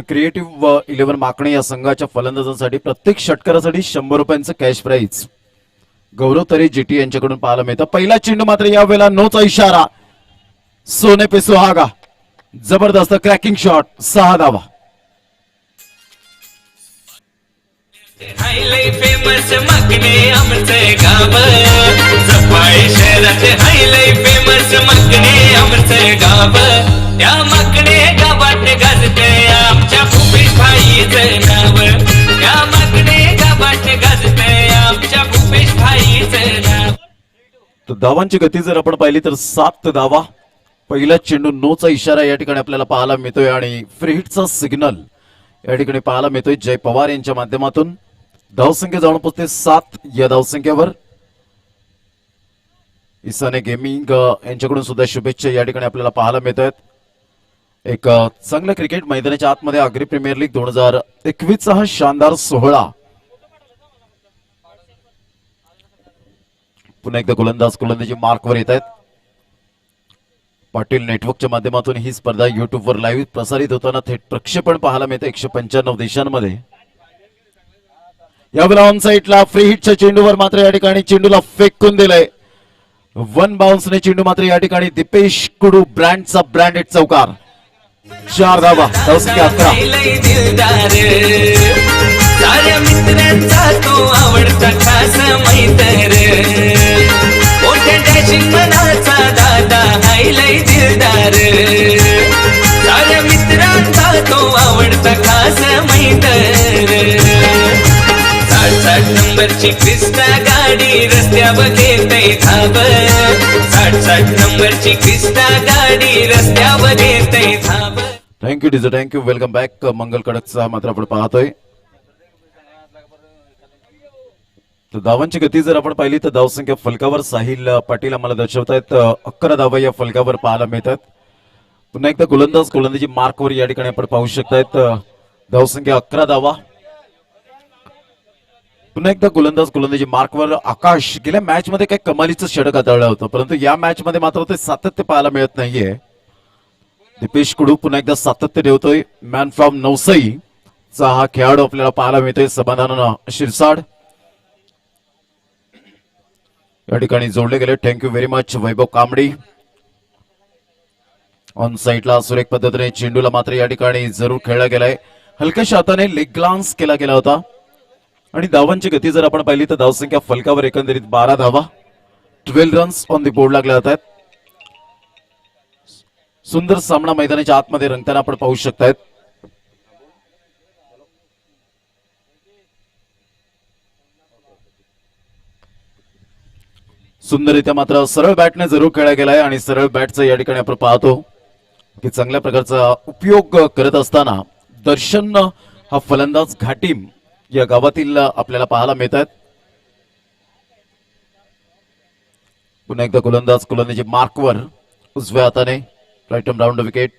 Creative 11 माकणे या संघाच्या फलंदाजांसाठी प्रत्येक षटकारासाठी 100 रुपयांचं कॅश प्राइज गौरव तरे जीटी यांच्याकडून पाहायला मिळतं. पहिला चेंडू मात्र यावेळेला नोचा इशारा, सोने पे सुहागा, जबरदस्त क्रॅकिंग शॉट, 6 धावा. हायलय फेमस माकणे आमचे गाव, सफाई शहराचे हायलय फेमस माकणे आमचे गाव. त्या माकणे गावात गाजते आमच्या भूपेश भाईचं नाव. त्या माकणे गावात गाजते आमच्या भूपेश भाईचं नाव. तर धावांची गती जर आपण पाहिली तर 7 धावा. पहिला चेंडू नोचा इशारा या ठिकाणी आपल्याला पाहायला मिळतोय आणि फ्री हिटचा सिग्नल या ठिकाणी पाहायला मिळतोय जय पवार यांच्या माध्यमातून. धावसंख्या जाऊन पोहोचते 7 या धावसंख्येवर. इसाने गेमिंग यांच्याकडून सुद्धा शुभेच्छा या ठिकाणी आपल्याला पाहायला मिळत आहेत. एक चांगलं क्रिकेट मैदानाच्या आतमध्ये आग्री प्रीमियर लीग 2021 चा हा शानदार सोहळा. पुन्हा एकदा गोलंदाजी मार्कवर येत आहेत. पाटील नेटवर्कच्या माध्यमातून ही स्पर्धा युट्यूबवर लाईव्ह प्रसारित होताना थेट प्रक्षेपण पाहायला मिळतं 195 देशांमध्ये. यावेळेला ऑन साईडला फ्री हिटच्या चेंडूवर मात्र या ठिकाणी चेंडूला फेकून दिलंय. 1 बाउन्सने चेंडू मात्र या ठिकाणी दीपेश कुडू ब्रँडचा ब्रँडेड चौकार, 4 धावा. धावसंख्या 11. साऱ्या मित्रांचा तो आवडता खास मैत्र, मोठ्या डॅशिंग मनाचा दादा हायलय दिलदार. साऱ्या मित्रांचा तो आवडता खास मैत्र. 60 नंबरची क्रिस्टा गाडी रस्त्यावर घेतय धाव. 60 नंबरची क्रिस्टा गाडी रस्त्यावर घेतय धाव. थँक्यू डिझर, थँक्यू. Welcome back. मंगल कडकचा मात्र आपण पाहतोय. तर धावांची गती जर आपण पाहिली तर धावसंख्या फलकावर साहिल पाटील आम्हाला दर्शवतायत 11 धावा या फलकावर पाहायला मिळतात. पुन्हा एकदा गोलंदाजी मार्कवर या ठिकाणी आपण पाहू शकतायत. धावसंख्या 11 धावा. पुन्हा एकदा गोलंदाजी मार्कवर आकाश. गेल्या मॅच मध्ये काही कमालीचं षटक हाताळलं होतं, परंतु या मॅच मध्ये मात्र ते सातत्य पाहायला मिळत नाहीये. दीपेश कुडू पुन्हा एकदा सातत्य ठेवतोय. मॅन फ्रॉम नवसई चा हा खेळाडू आपल्याला पाहायला मिळतोय. समाधान शिरसाड या ठिकाणी जोडले गेले. Thank you very much. Vaibhav Kambdi on साईडला सुरेख पद्धतीने चेंडूला मात्र या ठिकाणी जरूर खेळला गेलाय. हलक्याशा हाताने लेग ग्लान्स केला गेला होता. आणि धावांची गती जर आपण पाहिली तर धावसंख्या फलकावर एकंदरीत 12 धावा. 12 रन्स ऑन दी बोर्ड लागले जात आहेत. सुंदर सामना मैदानाच्या आतमध्ये रंगताना आपण पाहू शकतायत. सुंदररित्या मात्र सरळ बॅटने जरूर खेळला गेलाय आणि सरळ बॅटचा या ठिकाणी आपण पाहतो की चांगल्या प्रकारचा उपयोग करत असताना दर्शन हा फलंदाज घाटीम या गावातील आपल्याला पाहायला मिळत आहेत. पुन्हा एकदा गोलंदाजी मार्कवर उजव्या हाताने राईट आर्म राऊंड विकेट.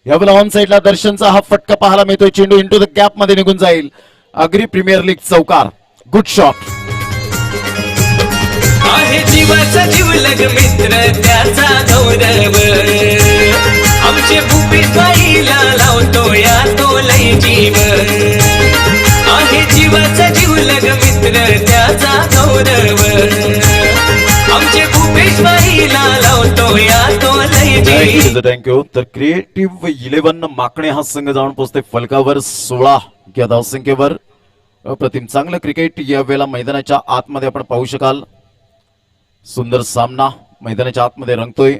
यावेळेला ऑन साईडला दर्शनचा हा फटका पाहायला मिळतोय. चेंडू इंटू द गॅप मध्ये निघून जाईल. आग्री प्रीमियर लीग चौकार, गुड शॉट. आहे जीवाचा जीवलग मित्र त्याचा गौरव, आमचे भूपेश भाईला लावतो या तो लय जीव. आहे जीवाचा जीवलग मित्र त्याचा गौरव, आमचे भूपेश भाईला लावतो या तो लय जीव. थँक्यू. तर क्रिएटिव्ह 11 माकणे हा संघ जाऊन पोहोचते फलकावर 16 या धावसंख्येवर. अप्रतिम चांगलं क्रिकेट या वेळेला मैदानाच्या आतमध्ये आपण पाहू शकाल. सुंदर सामना मैदानाच्या आतमध्ये रंगतोय.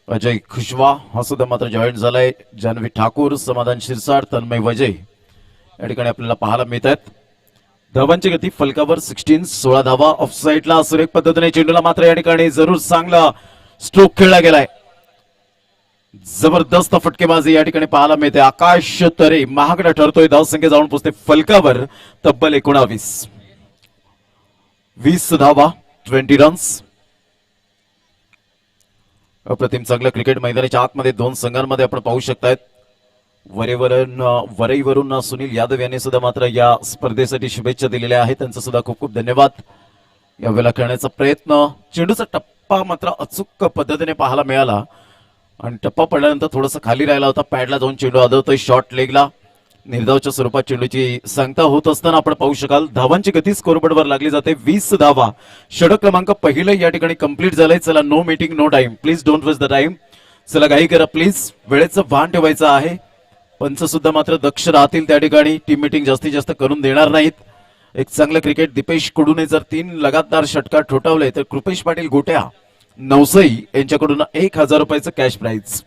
अजय खुशवा हा सुद्धा मात्र जॉईन झालाय. जान्हवी ठाकूर, समाधान शिरसाड, तन्मय वजय या ठिकाणी आपल्याला पाहायला मिळत आहेत. धावांची गती फलकावर 16 धावा. ऑफ साईडला सुरेख पद्धतीने चेंडूला मात्र या ठिकाणी जरूर चांगला स्ट्रोक खेळला गेलाय. जबरदस्त फटकेबाजी या ठिकाणी पाहायला मिळते. आकाश तरे महागडा ठरतोय. धावसंख्या जाऊन पोहोचते फलकावर तब्बल 19. 20 धावा, 20 रन्स. अप्रतिम चांगलं क्रिकेट मैदानाच्या आतमध्ये दोन संघांमध्ये आपण पाहू शकतायत. वरईवरून सुनील यादव यांनी सुद्धा मात्र या स्पर्धेसाठी शुभेच्छा दिलेल्या आहेत. त्यांचा सुद्धा खूप खूप धन्यवाद. यावेळेला खेळण्याचा प्रयत्न, चेंडूचा टप्पा मात्र अचूक पद्धतीने पाहायला मिळाला आणि टप्पा पडल्यानंतर थोडासा खाली राहिला होता. पॅडला जाऊन चेंडू आदळतोय शॉर्ट लेगला. निर्धावच्या स्वरूपात चेंडूची सांगता होत असताना आपण पाहू शकाल धावांची गती स्कोरबोर्डवर लागली जाते 20 धावा. षटक क्रमांक पहिलं या ठिकाणी कंप्लीट झालंय. चला no meeting no time, please don't waste the time. चला घाई करा प्लीज, वेळेचं भान ठेवायचं आहे. पंच सुद्धा मात्र दक्ष राहतील त्या ठिकाणी, टीम मीटिंग जास्तीत जास्त करून देणार नाहीत. एक चांगलं क्रिकेट. दीपेश कुडूने जर 3 लगातार षटकार ठोठावले तर कृपेश पाटील गोट्या नवसई यांच्याकडून 1000 रुपयाचं कॅश प्राइज.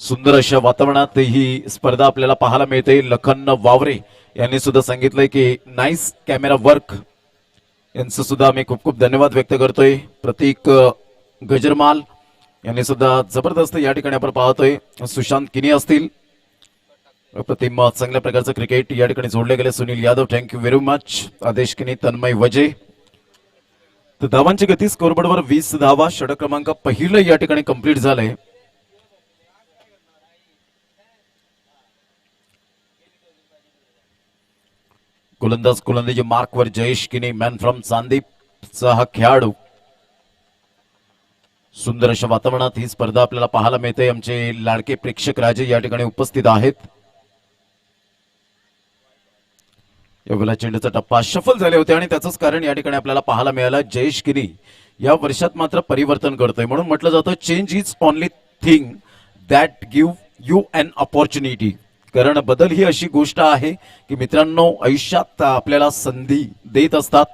सुंदर अशा वातावरणात ही स्पर्धा आपल्याला पाहायला मिळते. लखन वावरे यांनी सुद्धा सांगितलंय की नाईस कॅमेरा वर्क, यांचं सुद्धा आम्ही खूप खूप धन्यवाद व्यक्त करतोय. प्रतीक गजरमाल यांनी सुद्धा जबरदस्त या ठिकाणी आपण पाहतोय. सुशांत किनी असतील, प्रतिम चांगल्या प्रकारचं क्रिकेट या ठिकाणी जोडले गेले. Sunil Yadav thank you very much. आदेश किनी, तन्मय वजे. तर धावांची गती स्कोरबोर्डवर 20 धावा. षटक क्रमांक पहिलं या ठिकाणी कंप्लीट झालंय. गोलंदाजी मार्कवर जयेश किनी, मॅन फ्रॉम चांदीपचा हा खेळाडू. सुंदर अशा वातावरणात ही स्पर्धा आपल्याला पाहायला मिळते. आमचे लाडके प्रेक्षक राजे या ठिकाणी उपस्थित आहेत. यावेळेला चेंडूचा टप्पा सफल झाले होते आणि त्याचंच कारण या ठिकाणी आपल्याला पाहायला मिळालं. जयेश किनी या वर्षात मात्र परिवर्तन करतोय. म्हणून म्हटलं जातं change is only thing that give you an opportunity. कारण बदल ही अशी गोष्ट आहे की मित्रांनो आयुष्यात आपल्याला संधी देत असतात.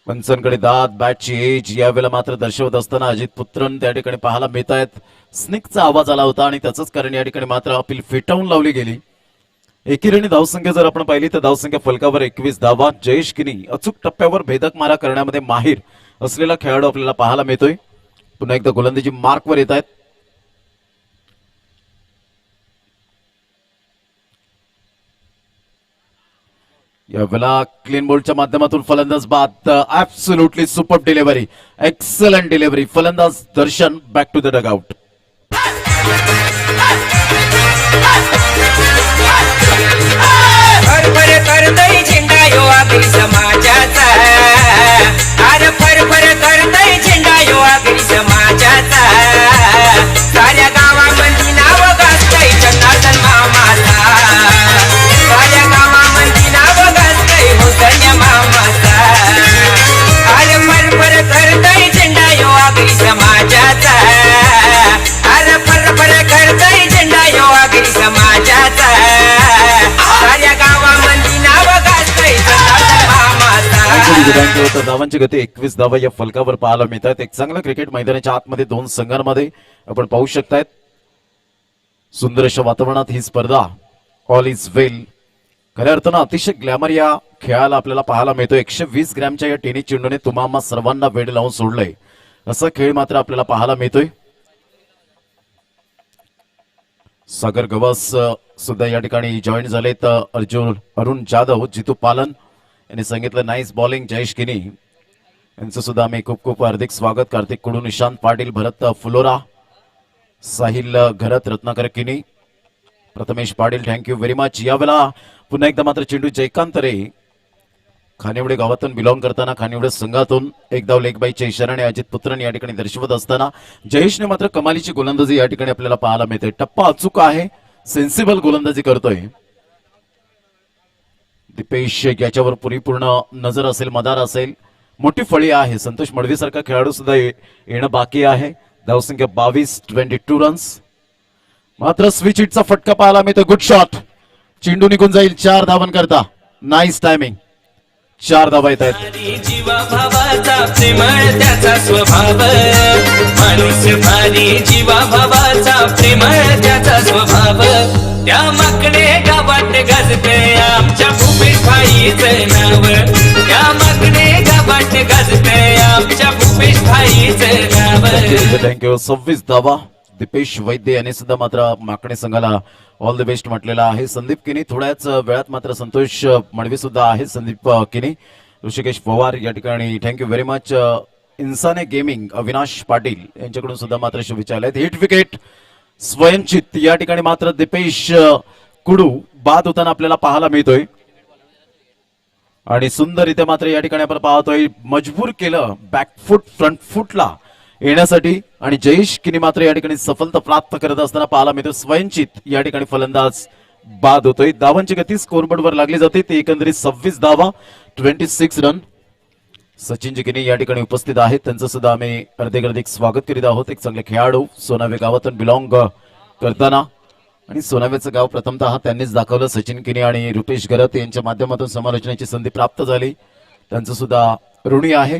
पंचांकडे दात बॅटची एज यावेळेला मात्र दर्शवत असताना अजित पुत्रन त्या ठिकाणी पाहायला मिळत आहेत. स्निकचा आवाज आला होता आणि त्याचंच कारण या ठिकाणी मात्र अपील फेटाळून लावली गेली. एकेरीने धावसंख्या जर आपण पाहिली तर धावसंख्या फलकावर 21 धावा. जयेश किनी अचूक टप्प्यावर भेदक मारा करण्यामध्ये माहीर असलेला खेळाडू आपल्याला पाहायला मिळतोय. पुन्हा एकदा गोलंदाजी मार्कवर येत आहेत. यावेळेला क्लीन बोल्डच्या माध्यमातून फलंदाज बाद. Absolutely super delivery, excellent delivery. फलंदाज दर्शन बॅक टू द डगआउट. फरफर करतोय झेंडा यो आगरी समाजाचा. अरे फरफर करतोय झेंडा यो आगरी समाजाचा. साऱ्या गावामध्ये नाव गाजतंय जनार्दन मामाचा. साऱ्या गावामध्ये नाव गाजतंय हुसेन मामाचा. अरे फरफर करतोय झेंडा यो आगरी समाजाचा. अरे फरफर करतोय झेंडा यो आगरी समाजाचा. साऱ्या गावामध्ये नाव गाजतंय जनार्दन मामाचा. धावांची गती 21 धावा या फलकावर पाहायला मिळतात. एक चांगलं क्रिकेट मैदानाच्या आतमध्ये 2 संघांमध्ये आपण पाहू शकतायत. सुंदर अशा वातावरणात ही स्पर्धा ऑल इज वेल. खऱ्या अर्थानं अतिशय ग्लॅमर या खेळाला आपल्याला पाहायला मिळतो. 120 ग्रॅमच्या या टेनिस चेंडूने तुम्हा सर्वांना वेड लावून सोडलंय असा खेळ मात्र आपल्याला पाहायला मिळतोय. सागर गवास सुद्धा या ठिकाणी जॉईन झालेत. अरुण जाधव, जितू पालन यांनी सांगितलं नाईस बॉलिंग. जयेश किनी यांचं सुद्धा आम्ही खूप खूप हार्दिक स्वागत. कार्तिक कुडू, निशांत पाटील, भरत फुलोरा, साहिल घरत, रत्नाकर किनी, Prathamesh Patil thank you very much. यावेळेला पुन्हा एकदा मात्र चेंडू जयकांत रे खानिवडे गावातून बिलॉंग करताना खानिवडे संघातून एक धाव लेगबाईच्या इशाऱ्याने अजित पुत्रन या ठिकाणी दर्शवत असताना जयेशने मात्र कमालीची गोलंदाजी या ठिकाणी आपल्याला पाहायला मिळते. टप्पा अचूक आहे, सेन्सिबल गोलंदाजी करतोय. दीपेश याच्यावर परिपूर्ण नजर असेल, मदार असेल. मोठी फळी आहे. संतोष मडवी सारखा खेळाडू सुद्धा येणं बाकी आहे. धावसंख्या 22, 22 रन्स. मात्र स्विच हिटचा फटका पाहायला मिळतो. गुड शॉट, चेंडू निघून जाईल 4 धावन करता. Nice timing. 4 धावा येत आहेत. जीवा भावाचा प्रेमळ त्याचा स्वभाव. माणूस भारी जीवा भावाचा प्रेमळ त्याचा स्वभाव. त्या माकडे गावात गाजते आमच्या भूपेश भाईचं नाव. त्या माकडे गावात गाजते आमच्या भूपेश भाईचं नाव. थँक्यू. 26 धावा. दीपेश वैद्य यांनी सुद्धा मात्र माकडे संघाला ऑल द बेस्ट म्हटलेला आहे. संदीप किनी थोड्याच वेळात मात्र संतोष मडवी सुद्धा आहे. संदीप किनी, ऋषिकेश पवार या ठिकाणी thank you very much. Insane gaming, Avinash Patil यांच्याकडून सुद्धा मात्र शुभेच्छा आल्या. हिट विकेट स्वयंचित या ठिकाणी मात्र दीपेश कुडू बाद होताना आपल्याला पाहायला मिळतोय. आणि सुंदर इथे मात्र या ठिकाणी आपण पाहतोय मजबूर केलं बॅकफूट फ्रंट फुटला येण्यासाठी आणि जयेश किनी मात्र या ठिकाणी सफलता प्राप्त करत असताना पाहायला मिळतो. स्वयंचित या ठिकाणी फलंदाज बाद होतोय. धावांची गती स्कोरबोर्डवर लागली जाते ती एकंदरीत 26 धावा, 26 रन. सचिन जिकिनी या ठिकाणी उपस्थित आहेत, त्यांचं सुद्धा आम्ही अर्धेक स्वागत करीत आहोत. एक चांगले खेळाडू सोनावे गावातून बिलॉंग करताना आणि सोनाव्याचं गाव प्रथमतः त्यांनीच दाखवलं. सचिन किनी आणि रुपेश गरत यांच्या माध्यमातून समालोचनाची संधी प्राप्त झाली, त्यांचं सुद्धा ऋणी आहे.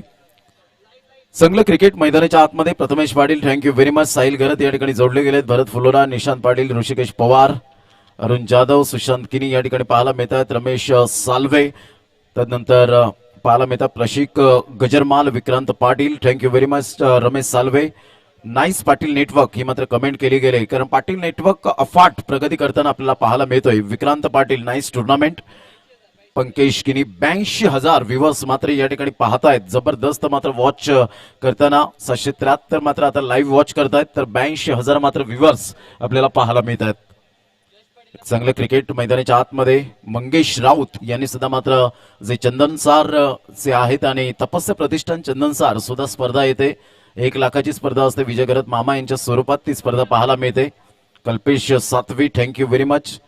चांगलं क्रिकेट मैदानाच्या आतमध्ये Prathamesh Patil, thank you very much. Sahil Garat या ठिकाणी जोडले गेलेत. भरत फुलोरा, निशांत पाटील, ऋषिकेश पवार, अरुण जाधव, सुशांत किनी या ठिकाणी पाहायला मिळतात. रमेश साल्वे, त्यानंतर पाहायला मिळतात Prashik Gajarmal, Vikrant Patil, thank you very much Ramesh Salve. Nice Patil network ही मात्र कमेंट केली गेली, कारण पाटील नेटवर्क अफाट प्रगती करताना आपल्याला पाहायला मिळतोय. Vikrant Patil, nice tournament. Pankaj Kini 82,000 viewers मात्र या ठिकाणी पाहतायत. जबरदस्त मात्र वॉच करताना 773 मात्र आता लाईव्ह वॉच करतायत, तर 82,000 मात्र व्ह्युअर्स आपल्याला पाहायला मिळतात. चांगलं क्रिकेट मैदानाच्या आतमध्ये मंगेश राऊत यांनी सुद्धा मात्र जे चंदनसार चे आहेत आणि तपस्य प्रतिष्ठान चंदनसार सुद्धा स्पर्धा येते. 1 लाखाची स्पर्धा असते. विजय गरत मामा यांच्या स्वरूपात ती स्पर्धा पाहायला मिळते. कल्पेश सातवी, थँक्यू व्हेरी मच.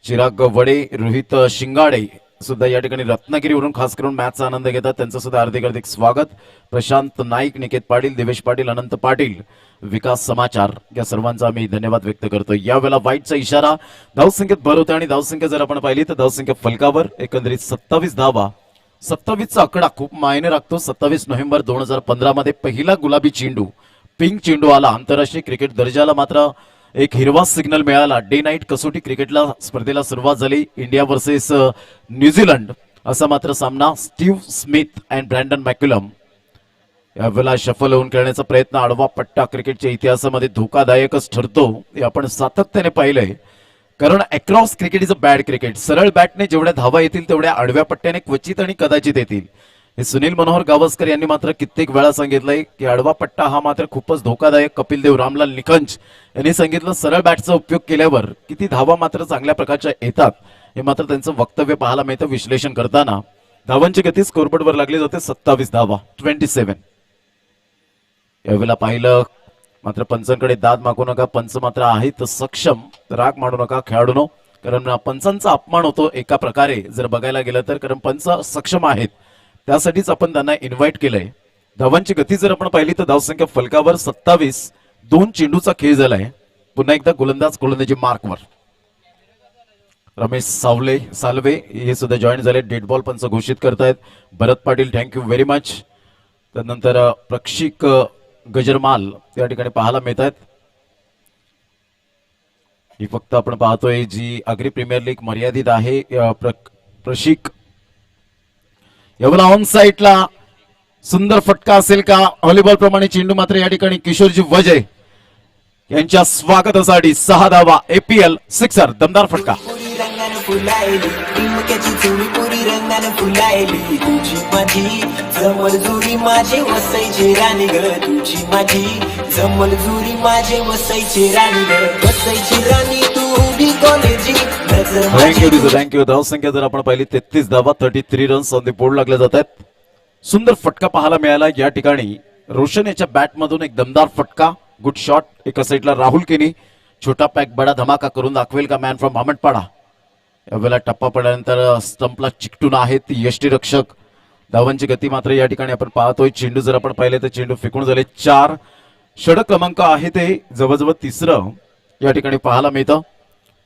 चिराग वडे, रोहित शिंगाडे सुद्धा या ठिकाणी रत्नागिरीवरून खास करून मॅचचा आनंद घेतात, त्यांचं सुद्धा हार्दिक स्वागत. प्रशांत नाईक, निकेत पाटील, देवेश पाटील, अनंत पाटील, विकास समाचार या सर्वांचा आम्ही धन्यवाद व्यक्त करतो. यावेळेला वाईटचा इशारा, धावसंख्येत भर होते आणि धावसंख्या जर आपण पाहिली तर धावसंख्या फलकावर एकंदरीत 27 धावा. 27चा आकडा खूप मायने राखतो. 27 नोव्हेंबर 2015 मध्ये पहिला गुलाबी चेंडू, पिंक चेंडू आला. आंतरराष्ट्रीय क्रिकेट दर्जाला मात्र एक हिरवा सिग्नल मिळाला. डे नाईट कसोटी क्रिकेटला स्पर्धेला सुरुवात झाली. इंडिया वर्सेस न्यूझीलंड असा मात्र सामना. स्टीव्ह स्मिथ अँड ब्रँडन मॅक्युलम यावेळेला शफल होऊन खेळण्याचा प्रयत्न. आडवा पट्टा क्रिकेटच्या इतिहासामध्ये धोकादायकच ठरतो, हे आपण सातत्याने पाहिलंय, कारण across cricket is a bad cricket. सरळ बॅटने जेवढ्या धावा येतील तेवढ्या आडव्या पट्ट्याने क्वचित आणि कदाचित येतील. हे सुनील मनोहर गावस्कर यांनी मात्र कित्येक वेळा सांगितलंय की आडवा पट्टा हा मात्र खूपच धोकादायक. कपिल देव, रामलाल निखंज यांनी सांगितलं सरळ बॅटचा उपयोग केल्यावर किती धावा मात्र चांगल्या प्रकारच्या येतात, हे मात्र त्यांचं वक्तव्य पाहायला मिळतं विश्लेषण करताना. धावांची गती स्कोरबोर्डवर लागली जाते 27 धावा, 27. यावेळेला पाहिलं मात्र पंचांकडे दाद मागू नका, पंच मात्र आहेत सक्षम, राग मानू नका खेळाडूंनो, कारण पंचांचा अपमान होतो एका प्रकारे जर बघायला गेलं तर, कारण पंच सक्षम आहेत त्यासाठीच आपण त्यांना इन्व्हाइट केलंय. धावांची गती जर आपण पाहिली तर धावसंख्या फलकावर 27, 2 चेंडूचा खेळ झालाय. पुन्हा एकदा गोलंदाजी मार्कवर रमेश साल्वे हे सुद्धा जॉईन झाले. डेड बॉल पंच घोषित करतायत. भरत पाटील, थँक्यू व्हेरी मच. त्यानंतर प्रक्षिक गजरमाल या ठिकाणी पाहायला मिळत आहेत. ही फक्त आपण पाहतोय जी आगरी प्रीमियर लीग मर्यादित आहे. प्रशिक यावेळेला ऑन साईडला सुंदर फटका असेल का? व्हॉलीबॉल प्रमाणे चेंडू मात्र या ठिकाणी किशोरजी वजय यांच्या स्वागतासाठी 6 धावा. APL सिक्सर, दमदार फटका. पुरी रंगानं फुलायली टिमक्याची चुरी, पुरी रंगानं फुलायली तुझी माझी जमल जुरी, माझे वसायचे राणी ग तुझी माझी जमल जुरी, माझे वसायचे राणी ग वसायची राणी तू उभी कॉलेजी. थँक्यू. धावसंख्या जर आपण पाहिली 33 धावा, 33 रन्स ऑन द बोर्ड लागले जात आहेत. सुंदर फटका पाहायला मिळाला या ठिकाणी. रोशन याच्या बॅट मधून एक दमदार फटका, गुड शॉट. एका साईडला राहुल केनी, छोटा पॅक बडा धमाका करून दाखवेल का मॅन फ्रॉम भामटपाडा? यावेळेला टप्पा पडल्यानंतर स्टंपला चिकटून आहेत यष्टीरक्षक. धावांची गती मात्र या ठिकाणी आपण पाहतोय. चेंडू जर आपण पाहिले तर चेंडू फेकून झाले 4. षटक क्रमांक आहे ते जवळजवळ 3रं या ठिकाणी पाहायला मिळतं.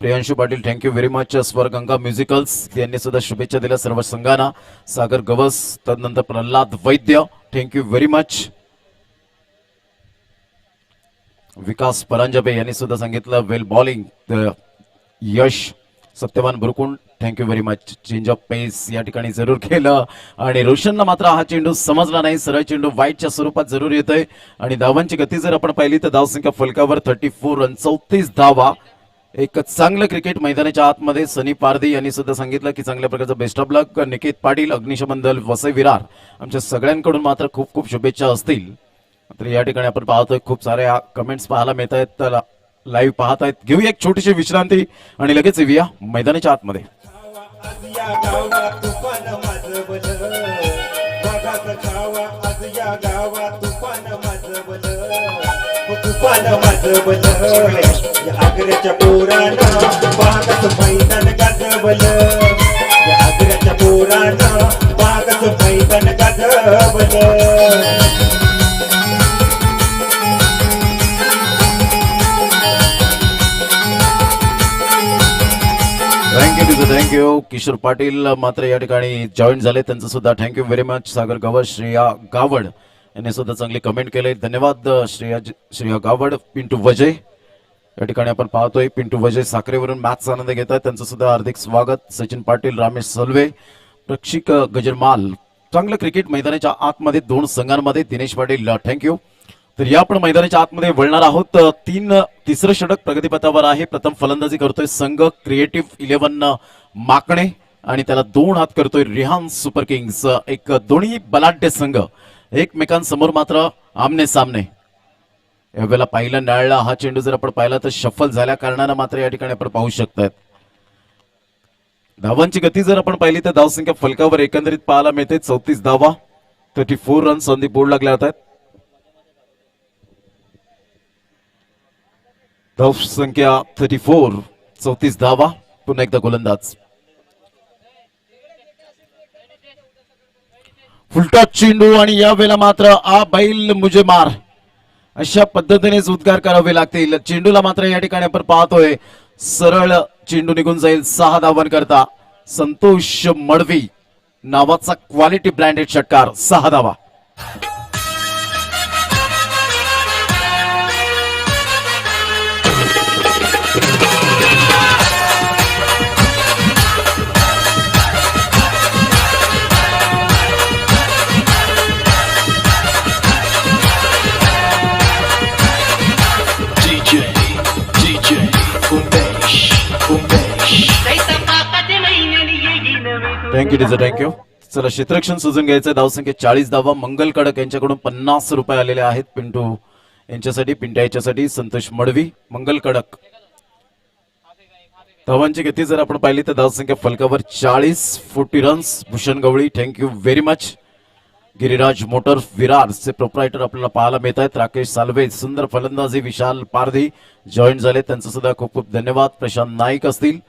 Priyanshu Patil, thank you very much. Swarganga musicals यांनी सुद्धा शुभेच्छा दिल्या सर्व संघांना. सागर गवस, तदनंतर Pralhad Vaidya, thank you very much. Vikas Paranjape यांनी सुद्धा सांगितलं well bowling. Yash Satyawan Burkund, thank you very much. Change of pace या ठिकाणी जरूर केलं आणि रोशनला मात्र हा चेंडू समजला नाही. सरळ चेंडू वाईटच्या स्वरूपात जरूर येतोय. आणि धावांची गती जर आपण पाहिली तर धावसंख्या फलकावर 34 रन, 34 धावा. एक चांगलं क्रिकेट मैदानाच्या आतमध्ये. सनी पारधी यांनी सुद्धा सांगितलं की चांगल्या प्रकारचं बेस्ट ऑफ लक. निकेत पाटील, अग्निशमन दल वसई विरार, आमच्या सगळ्यांकडून मात्र खूप खूप शुभेच्छा असतील. तर या ठिकाणी आपण पाहतोय खूप साऱ्या कमेंट्स पाहायला मिळत आहेत, तर लाईव्ह पाहत आहेत. घेऊया एक छोटीशी विश्रांती आणि लगेच येऊया मैदानाच्या आतमध्ये. आज या गावात तुफान माझं भलं, बघाच खावा आज या गावात तुफान माझं भलं. तुफान वाजवलं या आग्र्याच्या पोरानं बागाचं मैदान गाजवलं या आग्र्याच्या पोरानं बागाचं मैदान गाजवलं थँक्यू किशोर पाटील मात्र या ठिकाणी जॉईन झाले, त्यांचं सुद्धा थँक्यू व्हेरी मच. सागर गावड, श्रेया गावड यांनी सुद्धा चांगली कमेंट केले, धन्यवाद श्रेया गावड. पिंटू वजय या ठिकाणी आपण पाहतोय, पिंटू वजय साखरेवरून मॅचचा आनंद घेत आहेत, त्यांचं सुद्धा हार्दिक स्वागत. सचिन पाटील, रमेश सलवे, प्रक्षिक गजरमाल, चांगलं क्रिकेट मैदानाच्या आतमध्ये दोन संघांमध्ये. दिनेश पाटील थँक्यू. तर या आपण मैदानाच्या आतमध्ये वळणार आहोत. तिसरं षटक प्रगतीपथावर आहे. प्रथम फलंदाजी करतोय संघ क्रिएटिव्ह 11 माकणे आणि त्याला 2 हात करतोय रिहान सुपर किंग्स. एक दोन्ही बलाढ्य संघ एकमेकांसमोर मात्र आमने सामने. यावेळेला पहिला नाळला हा चेंडू जर आपण पाहिला तर शफल झाल्या कारणानं मात्र या ठिकाणी आपण पाहू शकतात. धावांची गती जर आपण पाहिली तर धावसंख्या फलकावर एकंदरीत पाहायला मिळते 34 धावा, 34 रन्स ऑन दी बोर्ड लागले जात आहेत. धावसंख्या 34, 34 धावा. पुन्हा एकदा गोलंदाज फुलटा चेंडू आणि या वेळेला मात्र आ बैल मुझे मार अशा पद्धतीनेच उद्गार करावे लागतील. चेंडूला मात्र या ठिकाणी आपण पाहतोय सरळ चेंडू निघून जाईल 6 धावांकरता. संतोष मडवी नावाचा क्वालिटी ब्रँडेड षटकार, 6 धावा. थँक्यू. चला क्षेत्ररक्षण सुजून घ्यायचं. धावसंख्या 40 धावा. मंगल कडक यांच्याकडून 50 रुपये आलेले आहेत पिंटू यांच्यासाठी, पिंट्या यांच्यासाठी. संतोष मडवी, मंगल कडक. धावांची गती जर आपण पाहिली तर धावसंख्या फलकावर 40 runs. Bhushan Gawali thank you very much. Giriraj motor विरारचे प्रोप्रायटर आपल्याला पाहायला मिळत आहेत. राकेश सालवे, सुंदर फलंदाजी. विशाल पारधी जॉईन झाले, त्यांचं सुद्धा खूप खूप धन्यवाद. प्रशांत नाईक असतील,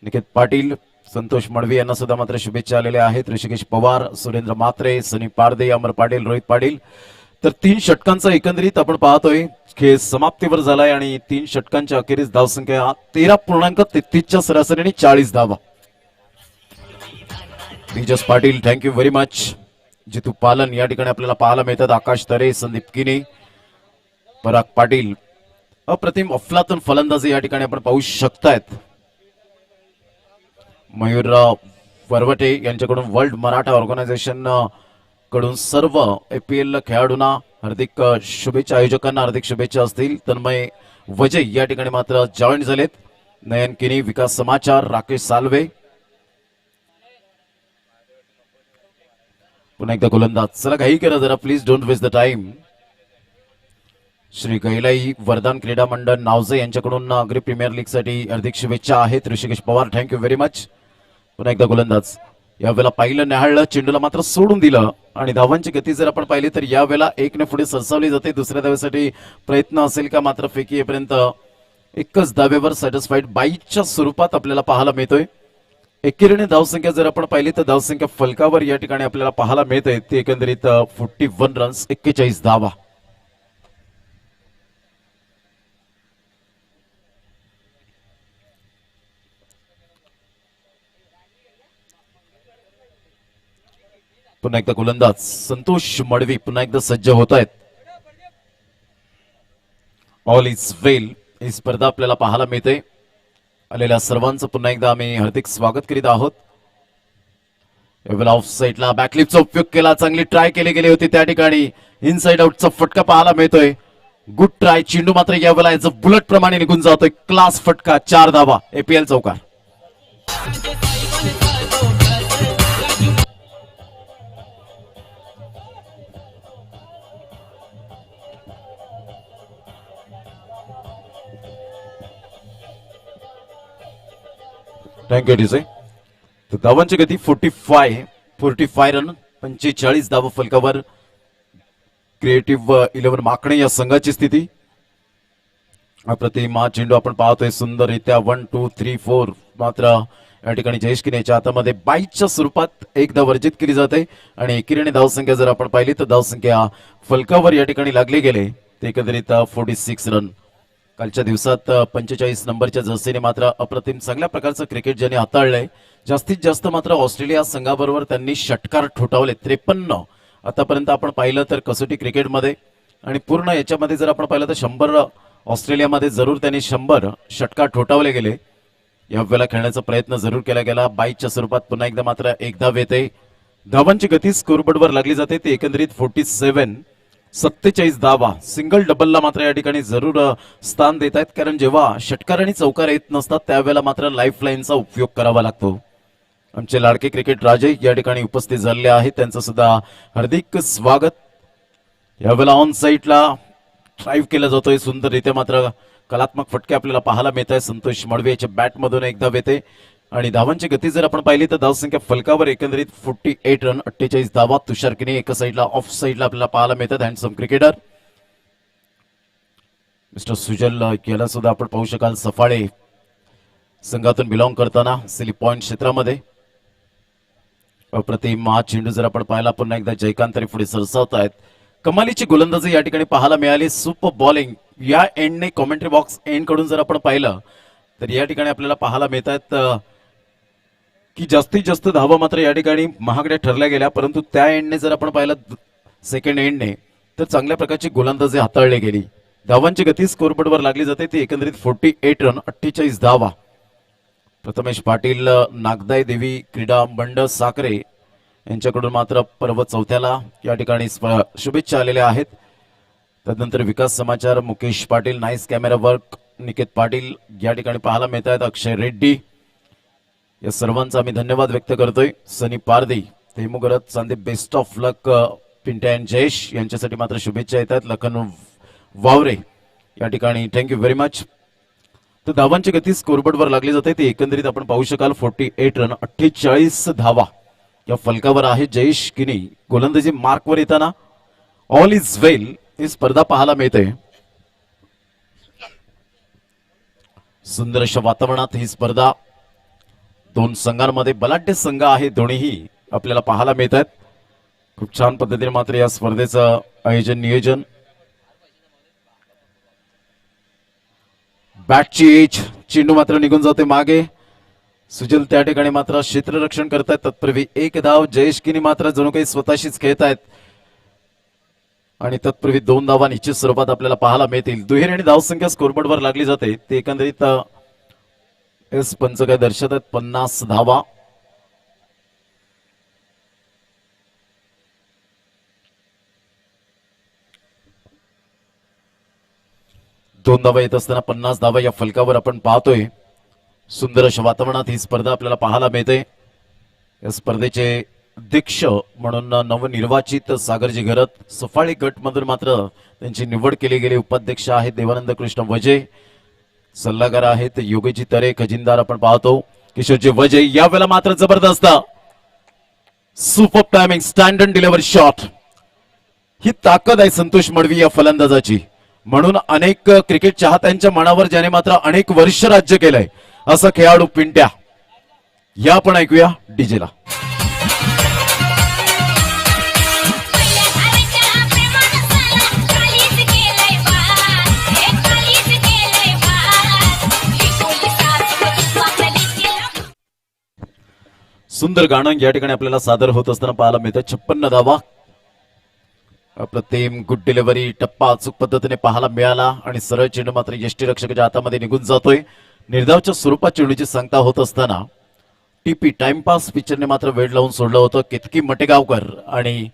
निकेत पाटील, संतोष मडवी यांना सुद्धा मात्र शुभेच्छा आलेल्या आहेत. ऋषिकेश पवार, सुरेंद्र मात्रे, सनी पारदे, अमर पाटील, रोहित पाटील. तर 3 षटकांचा एकंदरीत आपण पाहतोय खेळ समाप्तीवर झालाय आणि 3 षटकांच्या अखेरीस धावसंख्या 13.33च्या सरासरीने 40 धावा. Tejas Patil thank you very much. Jitu Palan या ठिकाणी आपल्याला पाहायला मिळतात. आकाश तरे, संदीप किने, पराग पाटील. अप्रतिम अफलातून फलंदाजी या ठिकाणी आपण पाहू शकतायत. मयूरराव वरवटे यांच्याकडून वर्ल्ड मराठा ऑर्गनायझेशन कडून सर्व APL खेळाडूंना हार्दिक शुभेच्छा, आयोजकांना हार्दिक शुभेच्छा असतील. तन्मय वजय या ठिकाणी मात्र जॉईन झालेत. नयन किनी, विकास समाचार, राकेश सालवे. पुन्हा एकदा गोलंदाज. चला घाई करा जरा please, don't waste the time. Shri गैलाई वरदान क्रीडा मंडळ नावजे यांच्याकडून अग्री प्रीमियर लीग साठी हार्दिक शुभेच्छा आहेत. Rishikesh Pawar thank you very much. पुन्हा एकदा गोलंदाज. यावेळेला पाहिलं न्याहाळलं, चेंडूला मात्र सोडून दिलं आणि धावांची गती जर आपण पाहिली तर यावेळेला 1 ने पुढे सरसावली जाते. दुसऱ्या धावेसाठी प्रयत्न असेल का मात्र फेकी येपर्यंत एकच धावेवर सॅटिस्फाईड 22च्या स्वरूपात आपल्याला पाहायला मिळतोय. एकेरीने धावसंख्या जर आपण पाहिली तर धावसंख्या फलकावर या ठिकाणी आपल्याला पाहायला मिळते ती एकंदरीत 41 रन्स, 41 धावा. पुन्हा एकदा गोलंदाज संतोष मडवी पुन्हा एकदा सज्ज होत आहेत. ऑल इज वेल ही स्पर्धा आपल्याला पाहायला मिळते. आलेल्या सर्वांचं पुन्हा एकदा आम्ही हार्दिक स्वागत करीत आहोत. ऑफ साईडला बॅकलिपचा उपयोग केला, चांगली ट्राय केली गेली होती त्या ठिकाणी. इनसाइड आउटचा फटका पाहायला मिळतोय. Good try. चेंडू मात्र यावेळेला याचं बुलेट प्रमाणे निघून जातोय. क्लास फटका, 4 धावा. APL चौकार. Thank you DJ. तर धावांची गती 45 रन, 45 धावा फलकावर. क्रिएटिव्ह 11 माकणे या संघाची स्थिती अप्रतिम हा चेंडू आपण पाहतोय सुंदररित्या 1 2 3 4 मात्र या ठिकाणी जयेश किनेच्या हातामध्ये बाईच्या स्वरूपात एकदा वर्जित केली जाते आणि एकेरीने धावसंख्या जर आपण पाहिली तर धावसंख्या फलकावर या ठिकाणी लागले गेले ते एकंदरीत 46 रन. कालच्या दिवसात 45 नंबरच्या जर्सीने मात्र अप्रतिम चांगल्या प्रकारचं क्रिकेट ज्यांनी हाताळलंय. जास्तीत जास्त मात्र ऑस्ट्रेलिया संघाबरोबर त्यांनी षटकार ठोठावले 53 आतापर्यंत आपण पाहिलं तर कसोटी क्रिकेटमध्ये आणि पूर्ण याच्यामध्ये जर आपण पाहिलं तर 100 ऑस्ट्रेलियामध्ये जरूर त्यांनी 100 षटकार ठोठावले गेले. या वेळेला खेळण्याचा प्रयत्न जरूर केला गेला. बाईच्या स्वरूपात पुन्हा एकदा मात्र एक धाव येते. धावांची गती स्कोरबोर्डवर लागली जाते ते एकंदरीत 47 धावा. सिंगल डबलला मात्र या ठिकाणी जरूर स्थान देत आहेत कारण जेव्हा षटकार आणि चौकार येत नसतात त्यावेळेला मात्र लाईफ लाईनचा उपयोग करावा लागतो. आमचे लाडके क्रिकेट राजे या ठिकाणी उपस्थित झालेले आहेत त्यांचं सुद्धा हार्दिक स्वागत. यावेळेला ऑन साईडला ड्राईव्ह केला जातोय सुंदररित्या मात्र कलात्मक फटके आपल्याला पाहायला मिळत आहे. संतोष मडवी याच्या बॅटमधून एक धाव येते आणि धावांची गती जर आपण पाहिली तर धावसंख्या फलकावर एकंदरीत 48 रन 48 धावा. तुषार किनी एका साईडला ऑफ साईडला आपल्याला पाहायला मिळतात. हँडसम क्रिकेटर मिस्टर सुजल याला सुद्धा आपण पाहू शकाल सफाळे संघातून बिलॉंग करताना सिली पॉइंट क्षेत्रामध्ये. अप्रतिम हा चेंडू जर आपण पाहिला पुन्हा एकदा जयकांत तरी पुढे सरसावत आहेत. कमालीची गोलंदाजी या ठिकाणी पाहायला मिळाली. सुपर बॉलिंग या एंडने कॉमेंट्री बॉक्स एंड कडून जर आपण पाहिलं तर या ठिकाणी आपल्याला पाहायला मिळतात की जास्तीत जास्त धावा मात्र या ठिकाणी महागड्या ठरल्या गेल्या परंतु त्या एंडने जर आपण पाहिलं सेकंड एंडने तर चांगल्या प्रकारची गोलंदाजी हाताळली गेली. धावांची गती स्कोरबोर्डवर लागली जाते ती एकंदरीत 48 रन 48 धावा. प्रथमेश पाटील नागदाई देवी क्रीडा मंडळ साखरे यांच्याकडून मात्र पर्व चौथ्याला या ठिकाणी शुभेच्छा आलेल्या आहेत. तदनंतर विकास समाचार Mukesh Patil nice camera work Niket Patil या ठिकाणी पाहायला मिळत आहेत. अक्षय रेड्डी या सर्वांचा आम्ही धन्यवाद व्यक्त करतोय. सनी पारदी तेमुगरत चांदे best of luck Pintya and Jayesh यांच्यासाठी मात्र शुभेच्छा येतात. लखन वावरे या ठिकाणी थँक्यू व्हेरी मच. तर धावांची गती स्कोरबोर्डवर लागली जाते ती एकंदरीत आपण पाहू शकाल 48 रन 48 धावा या फलकावर आहे. जयेश किनी गोलंदाजी मार्कवर येताना ऑल इज वेल ही स्पर्धा पाहायला मिळते. सुंदर अशा वातावरणात ही स्पर्धा दोन संघांमध्ये बलाढ्य संघ आहे दोन्हीही आपल्याला पाहायला मिळत आहेत. खूप छान पद्धतीने मात्र या स्पर्धेचं आयोजन नियोजन. बॅटची एज चेंडू मात्र निघून जाते मागे. सुजल त्या ठिकाणी मात्र क्षेत्ररक्षण करतायत. तत्पूर्वी एक धाव जयेश किनी मात्र जणू काही स्वतःशीच खेळत आहेत आणि तत्पूर्वी 2 धावा निश्चित स्वरूपात आपल्याला पाहायला मिळतील. दुहेरी आणि धावसंख्या स्कोरबोर्डवर लागली जाते ते एकंदरीत एस पंच काय दर्शवतात 50 धावा. दोन धावा येत असताना 50 धावा या फलकावर आपण पाहतोय. सुंदर अशा वातावरणात ही स्पर्धा आपल्याला पाहायला मिळते. या स्पर्धेचे अध्यक्ष म्हणून नवनिर्वाचित सागरजी घरत सफाळे गट मधून मात्र त्यांची निवड केली गेली. उपाध्यक्ष आहेत देवानंद कृष्ण वजे. सल्लागार आहेत योगीजी तरे. खजिनदार आपण पाहतो किशोरजी वजे. यावेळेला मात्र जबरदस्त super timing standard delivery shot. ही ताकद आहे संतोष मडवी या फलंदाजाची. म्हणून अनेक क्रिकेट चाहत्यांच्या मनावर ज्याने मात्र अनेक वर्ष राज्य केलंय असं खेळाडू पिंट्या. या पण ऐकूया डीजेला. सुंदर गाणं या ठिकाणी आपल्याला सादर होत असताना पाहायला मिळतं. 56 धावा. अप्रतिम गुड डिलिव्हरी. टप्पा अचूक पद्धतीने पाहायला मिळाला आणि सरळ चेंडू मात्र यष्टीरक्षकाच्या हातामध्ये निघून जातोय. निर्धावच्या स्वरूपात चेंडूची सांगता होत असताना टीपी टाइमपास पिक्चरने मात्र वेळ लावून सोडलं होतं. केतकी मटेगावकर आणि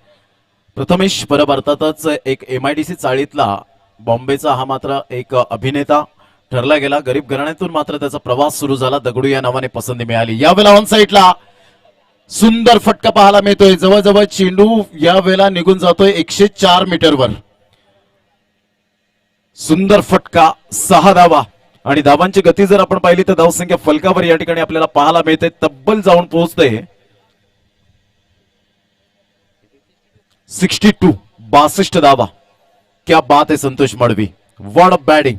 प्रथमेश परब अर्थातच एक MIDC चाळीतला बॉम्बेचा हा मात्र एक अभिनेता ठरला गेला. गरीब घराण्यातून मात्र त्याचा प्रवास सुरू झाला. दगडू या नावाने पसंती मिळाली. यावेळेला ऑन साईडला सुंदर फटका पाहायला मिळतोय. जवळजवळ चेंडू या वेळेला निघून जातोय 104 मीटरवर. सुंदर फटका 6 धावा आणि धावांची गती जर आपण पाहिली तर धावसंख्या फलकावर या ठिकाणी आपल्याला पाहायला मिळते तब्बल जाऊन पोहोचते 62 धावा. क्या बात आहे Santosh Madavi. What a batting.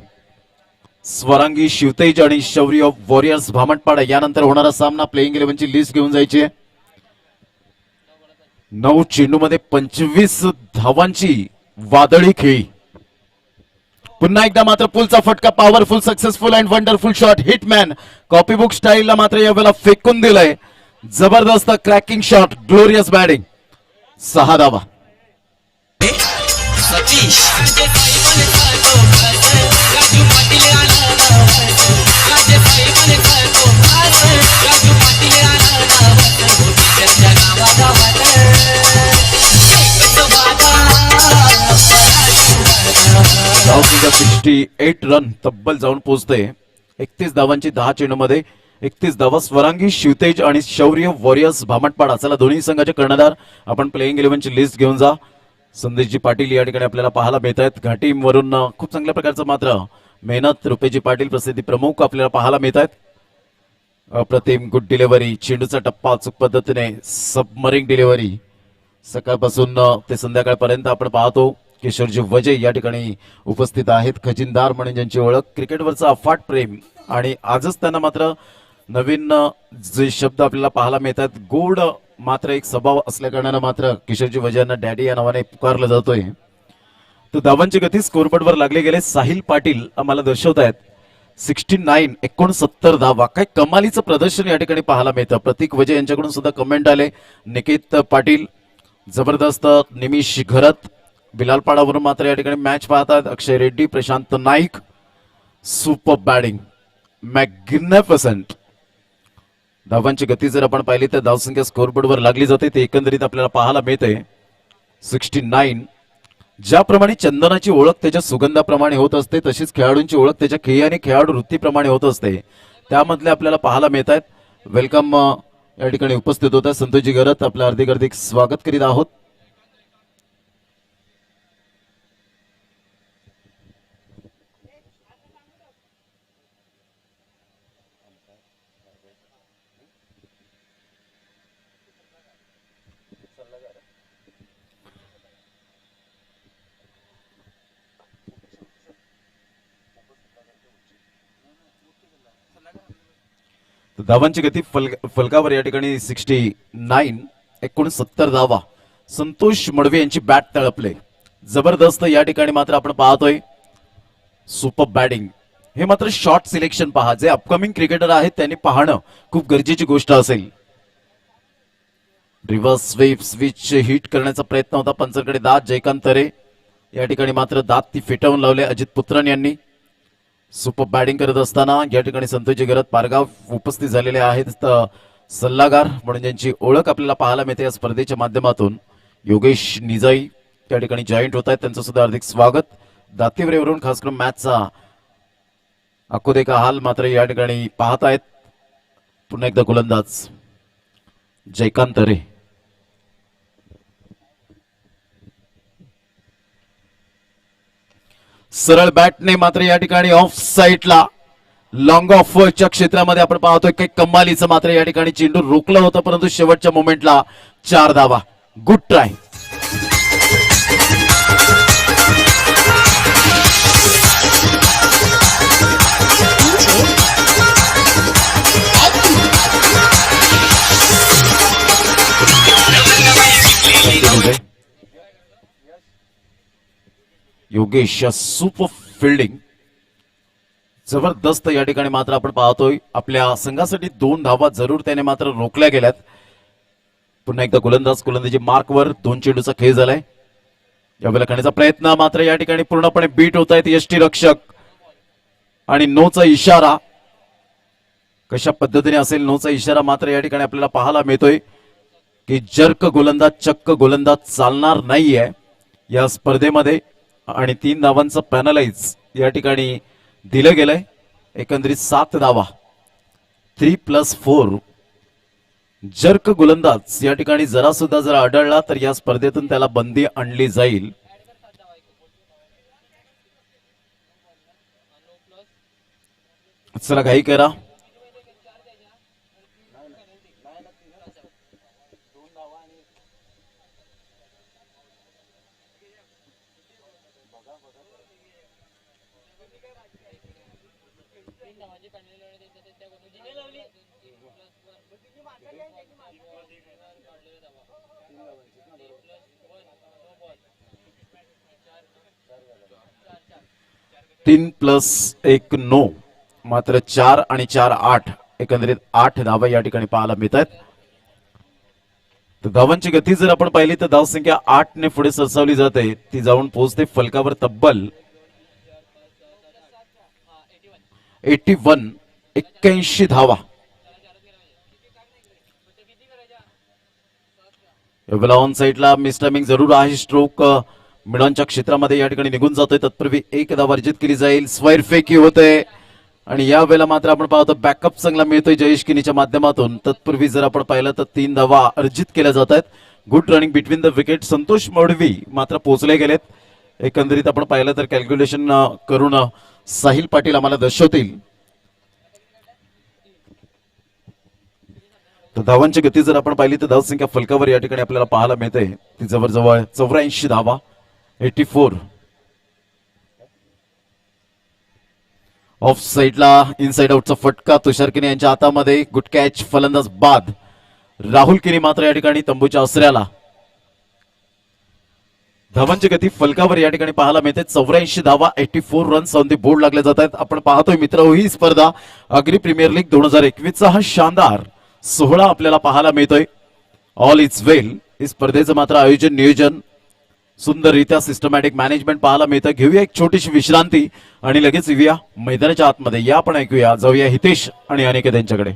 Swarangi Shivtej आणि शौर्य वॉरियर्स भामटपाडा यानंतर होणारा सामना प्लेइंग 11 ची लिस्ट घेऊन जायची आहे. 9 चेंडूमध्ये 25 धावांची वादळी खेळी. पुन्हा एकदा मात्र पुलचा फटका, powerful successful and wonderful shot. Hitman copybook स्टाईलला मात्र यावेळेला फेकून दिलंय. जबरदस्त क्रॅकिंग शॉट, ग्लोरियस बॅटिंग. 6 धावा. सतीश धावसंख्या 68 रन तब्बल जाऊन पोहोचते. 31 धावांची 10 चेंडूमध्ये 31 धावा. स्वरांगी शिवतेज आणि शौर्य वॉरियर्स भामटपाडा. चला दोन्ही संघाचे कर्णधार आपण प्लेइंग 11 ची लिस्ट घेऊन जा. संदेशजी पाटील या ठिकाणी आपल्याला पाहायला मिळत आहेत. घाटीवरून खूप चांगल्या प्रकारचं मात्र मेहनत. रुपेजी पाटील प्रसिद्धी प्रमुख आपल्याला पाहायला मिळत आहेत. अप्रतिम गुड डिलिव्हरी, चेंडूचा टप्पा अचूक पद्धतीने, सबमरिंग डिलिव्हरी. सकाळपासून ते संध्याकाळपर्यंत आपण पाहतो. किशोरजी वजे या ठिकाणी उपस्थित आहेत. खजिनदार म्हणून ज्यांची ओळख, क्रिकेटवरचा अफाट प्रेम आणि आजच त्यांना मात्र नवीन जे शब्द आपल्याला पाहायला मिळतात. गोड मात्र एक स्वभाव असल्या कारणानं मात्र किशोरजी वजे यांना डॅडी या नावाने पुकारलं जातोय. तर धावांची गती स्कोरबोर्डवर लागले गेले. साहिल पाटील आम्हाला दर्शवतायत 69 69 धावा. काय कमालीचं प्रदर्शन या ठिकाणी पाहायला मिळतं. प्रतीक वजे यांच्याकडून सुद्धा कमेंट आले. निकेत पाटील जबरदस्त. निमिष घरत बिलालपाडावरून मात्र या ठिकाणी मॅच पाहतात. Akshay Reddy, Prashant Naik. Super batting, magnificent. धावांची गती जर आपण पाहिली तर धावसंख्या स्कोरबोर्डवर लागली जाते. ते एकंदरीत आपल्याला पाहायला मिळते 69. ज्याप्रमाणे चंदनाची ओळख त्याच्या सुगंधाप्रमाणे होत असते, तशीच खेळाडूंची ओळख त्याच्या खेळी आणि खेळाडू वृत्तीप्रमाणे होत असते. त्यामधले आपल्याला पाहायला मिळत आहेत. वेलकम या ठिकाणी उपस्थित होता संतोषजी घरत. आपलं हार्दिक हार्दिक स्वागत करीत आहोत. धावांची गती फलकावर या ठिकाणी 69 69 धावा. संतोष मडवे यांची बॅट तळपले. जबरदस्त या ठिकाणी मात्र आपण पाहतोय सुपर बॅटिंग. हे मात्र शॉर्ट सिलेक्शन पहा. जे अपकमिंग क्रिकेटर आहेत त्यांनी पाहणं खूप गरजेची गोष्ट असेल. रिव्हर्स स्वीप स्विच हिट करण्याचा प्रयत्न होता पंचरकडे दात. जयकांत तरे या ठिकाणी मात्र दात ती फिटवून लावले अजित पुत्रन यांनी. सुपर बॅटिंग करत असताना या ठिकाणी संतोषजी घरत पारगाव उपस्थित झालेले आहेत. सल्लागार म्हणून ज्यांची ओळख आपल्याला पाहायला मिळते या स्पर्धेच्या माध्यमातून. योगेश निजाई त्या ठिकाणी जॉईंट होत आहेत. त्यांचं सुद्धा हार्दिक स्वागत. दातीवरेवरून खास करून मॅचचा अकोदेखा हाल मात्र या ठिकाणी पाहत आहेत. पुन्हा एकदा गोलंदाज जयकांत तरे. सरळ बॅटने मात्र या ठिकाणी ऑफ साईडला लॉंग ऑफच्या क्षेत्रामध्ये आपण पाहतोय काही कमालीचं मात्र या ठिकाणी चेंडू रोखलं होतं, परंतु शेवटच्या मोमेंटला 4 धावा. Good try. Yogesh super fielding. जबरदस्त या ठिकाणी मात्र आपण पाहतोय आपल्या संघासाठी 2 धावा जरूर त्याने मात्र रोखल्या गेल्यात. पुन्हा एकदा गोलंदाजी मार्कवर 2 चेंडूचा खेळ झालाय. यावेळेला करण्याचा प्रयत्न मात्र या ठिकाणी पूर्णपणे बीट होत आहेत यष्टी रक्षक आणि नोचा इशारा. कशा पद्धतीने असेल नोचा इशारा मात्र या ठिकाणी आपल्याला पाहायला मिळतोय की जर्क गोलंदाज चक्क गोलंदाज चालणार नाहीये या स्पर्धेमध्ये आणि 3 धावांचं पॅनलाइज या ठिकाणी दिलं गेलंय. एकंदरीत 7 धावा. 3+4. जर्क गोलंदाज या ठिकाणी जरा सुद्धा जर आढळला तर या स्पर्धेतून त्याला बंदी आणली जाईल. चला घाई करा. तीन प्लस एक 9, मात्र 4 आणि 4 8, एकंदरीत 8 धावा या ठिकाणी पाहायला मिळत आहेत. तर धावांची गती जर आपण पाहिली तर धावसंख्या 8 ने पुढे सरसावली जाते, ती जाऊन पोहोचते फलकावर तब्बल 81 धावा. यावेळेला ऑन साईडला मिस टायमिंग जरूर आहे. स्ट्रोक मिडॉनच्या क्षेत्रामध्ये या ठिकाणी निघून जातोय. तत्पूर्वी एक धाव अर्जित केली जाईल. स्क्वायर फेकी होते आणि या वेळेला मात्र आपण पाहतो बॅकअप चांगला मिळतोय जयेश किनीच्या माध्यमातून. तत्पूर्वी जर आपण पाहिलं तर 3 धावा अर्जित केल्या जात आहेत. Good running between the wicket. Santosh Madavi मात्र पोहोचले गेलेत. एकंदरीत आपण पाहिलं तर कॅल्क्युलेशन करून साहिल पाटील आम्हाला दर्शवतील. तर धावांची गती जर आपण पाहिली तर धावसंख्या फलकावर या ठिकाणी आपल्याला पाहायला मिळते ती जवळजवळ 84 धावा. 84. ऑफ साईडला इनसाइड आउटचा फटका तुषार किनी यांच्या हातामध्ये. Good catch. फलंदाज बाद. राहुल किनी मात्र या ठिकाणी तंबूच्या आसऱ्याला. धावांची गती फलकावर या ठिकाणी पाहायला मिळते 84 धावा. 84 रन्स ऑन दी बोर्ड लागले जात आहेत. आपण पाहतोय मित्र ही स्पर्धा अग्री प्रीमियर लीग 2021 चा हा शानदार सोहळा आपल्याला पाहायला मिळतोय. ऑल इज वेल. ही स्पर्धेचं मात्र आयोजन नियोजन सुंदररित्या सिस्टमॅटिक मॅनेजमेंट पाहायला मिळतं. घेऊया एक छोटीशी विश्रांती आणि लगेच येऊया मैदानाच्या आतमध्ये. या आपण ऐकूया, जाऊया हितेश आणि अनिकेत यांच्याकडे.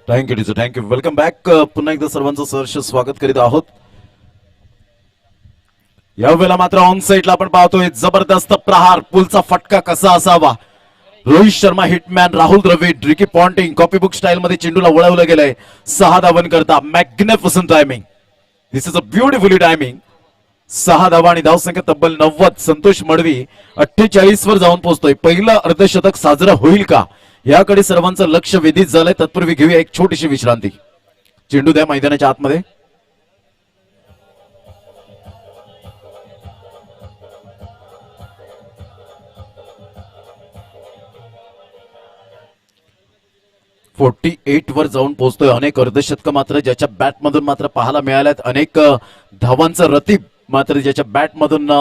Thank you teacher, thank you. Welcome back. पुन्हा एकदा सर्वांचं सहर्ष स्वागत करीत आहोत. यावेळेला मात्र ऑन साईडला आपण पाहतोय जबरदस्त प्रहार. पुलचा फटका कसा असावा. Rohit Sharma hitman, Rahul Dravid, Ricky Ponting copybook style मध्ये चेंडूला वळवलं गेलंय. 6 धावन करता. Magnificent timing. This is a beautifully timing. 6 धावा आणि धावसंख्या तब्बल 90. संतोष मडवी 48 वर जाऊन पोहोचतोय. पहिलं अर्धशतक साजरं होईल का याकडे सर्वांचं लक्ष वेधित झालंय. तत्पूर्वी घेऊया एक छोटीशी विश्रांती. चेंडू द्या मैदानाच्या आतमध्ये. फोर्टी 48 वर जाऊन पोहोचतोय. अनेक अर्धशतक मात्र ज्याच्या बॅटमधून मात्र पाहायला मिळाल्यात. अनेक धावांचं रतीब मात्र ज्याच्या बॅटमधून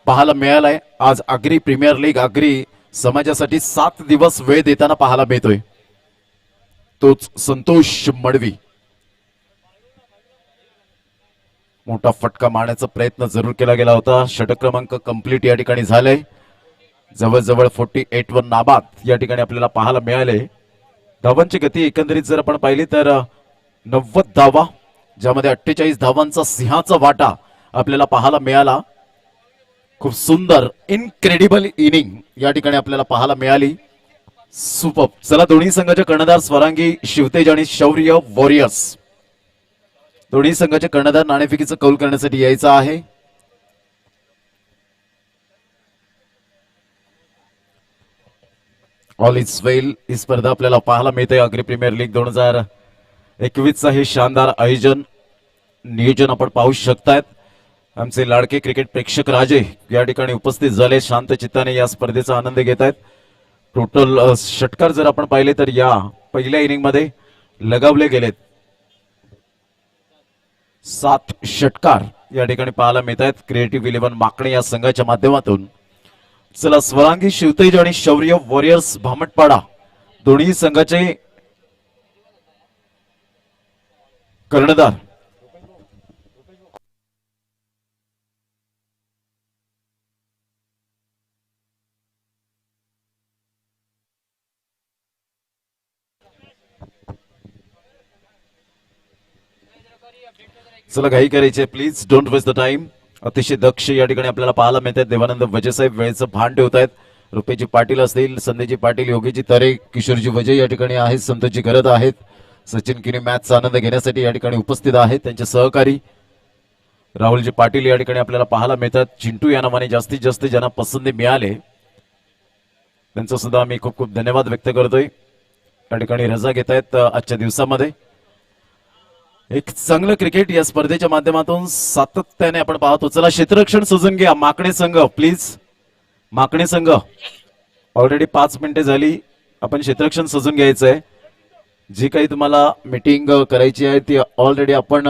पाहायला मिळालाय. आज आगरी प्रीमियर लीग आगरी समाजासाठी 7 दिवस वेळ देताना पाहायला मिळतोय. तोच संतोष मडवी. मोठा फटका मारण्याचा प्रयत्न जरूर केला गेला होता. षटक क्रमांक कंप्लीट या ठिकाणी झाले. जवळजवळ 48 वर नाबाद या ठिकाणी आपल्याला पाहायला मिळाले. धावांची गती एकंदरीत जर आपण पाहिली तर 90 धावा, ज्यामध्ये 48 धावांचा सिंहाचा वाटा आपल्याला पाहायला मिळाला. खूप सुंदर इनक्रेडिबल इनिंग या ठिकाणी आपल्याला पाहायला मिळाली. सुपर. चला दोन्ही संघाचे कर्णधार स्वरांगी शिवतेज आणि शौर्य वॉरियर्स, दोन्ही संघाचे कर्णधार नाणेफेकीचं कौल करण्यासाठी यायचं आहे. ऑल इज वेल. ही स्पर्धा आपल्याला पाहायला मिळते. अग्री प्रीमियर लीग 2021 चा हे शानदार आयोजन नियोजन आपण पाहू शकतायत. आमचे लाडके क्रिकेट प्रेक्षक राजे या ठिकाणी उपस्थित झाले. शांत चित्ताने या स्पर्धेचा आनंद घेत आहेत. टोटल षटकार जर आपण पाहिले तर या पहिल्या इनिंग मध्ये लगावले गेलेत 7 षटकार या ठिकाणी पाहायला मिळत आहेत. क्रिएटिव्ह 11 माकणे या संघाच्या माध्यमातून. चला स्वरांगी शिवतेज आणि शौर्य वॉरियर्स भामटपाडा दोन्ही संघाचे कर्णधार चला घाई करायचे. Please don't waste the time. अतिशय दक्ष या ठिकाणी आपल्याला पाहायला मिळतात. देवानंद वजेसाहेब वेळेचं भान ठेवत आहेत. रुपेजी पाटील असतील, संदेजी पाटील, योगीजी तरे, किशोरजी वजे या ठिकाणी आहेत. संतोषजी करत आहेत. सचिन किनी मॅचचा आनंद घेण्यासाठी या ठिकाणी उपस्थित आहेत. त्यांचे सहकारी राहुलजी पाटील या ठिकाणी आपल्याला पाहायला मिळतात. चिंटू या नावाने जास्तीत जास्त ज्यांना पसंती मिळाले त्यांचा सुद्धा आम्ही खूप खूप धन्यवाद व्यक्त करतोय. या ठिकाणी रजा घेत आहेत आजच्या दिवसामध्ये. एक चांगलं क्रिकेट या स्पर्धेच्या माध्यमातून सातत्याने आपण पाहतो. चला क्षेत्ररक्षण सजून घ्या माकणे संघ प्लीज. माकणे संघ ऑलरेडी 5 मिनिटे झाली. आपण क्षेत्ररक्षण सजून घ्यायचंय. जी काही तुम्हाला मीटिंग करायची आहे ती ऑलरेडी आपण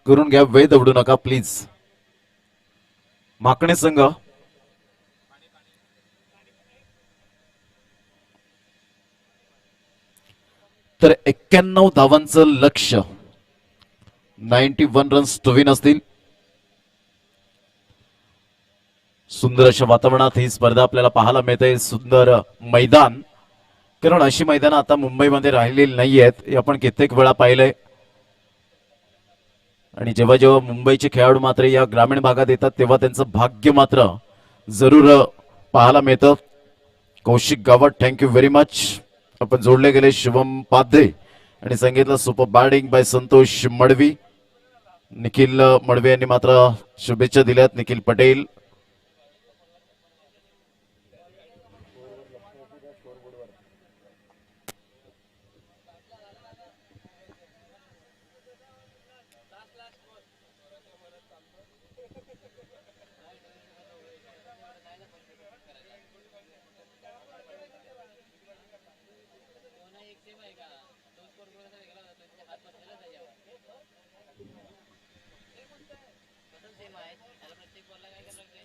करून घ्या. वेळ दवडू नका प्लीज. माकणे संघ तर 91 धावांचं लक्ष्य, 91 रन्स टू विन असतील. सुंदर अशा वातावरणात ही स्पर्धा आपल्याला पाहायला मिळते. सुंदर मैदान, कारण अशी मैदानं आता मुंबईमध्ये राहिलेली नाही आहेत हे आपण कित्येक वेळा पाहिलंय. आणि जेव्हा जेव्हा मुंबईचे खेळाडू मात्र या ग्रामीण भागात येतात तेव्हा त्यांचं भाग्य मात्र जरूर पाहायला मिळतं. कौशिक गावत थँक्यू व्हेरी मच. आपण जोडले गेले शुभम पाध्ये आणि सांगितलं super batting by Santosh Madvi. Nikhil Madvi यांनी मात्र शुभेच्छा दिल्यात. निखिल पटेल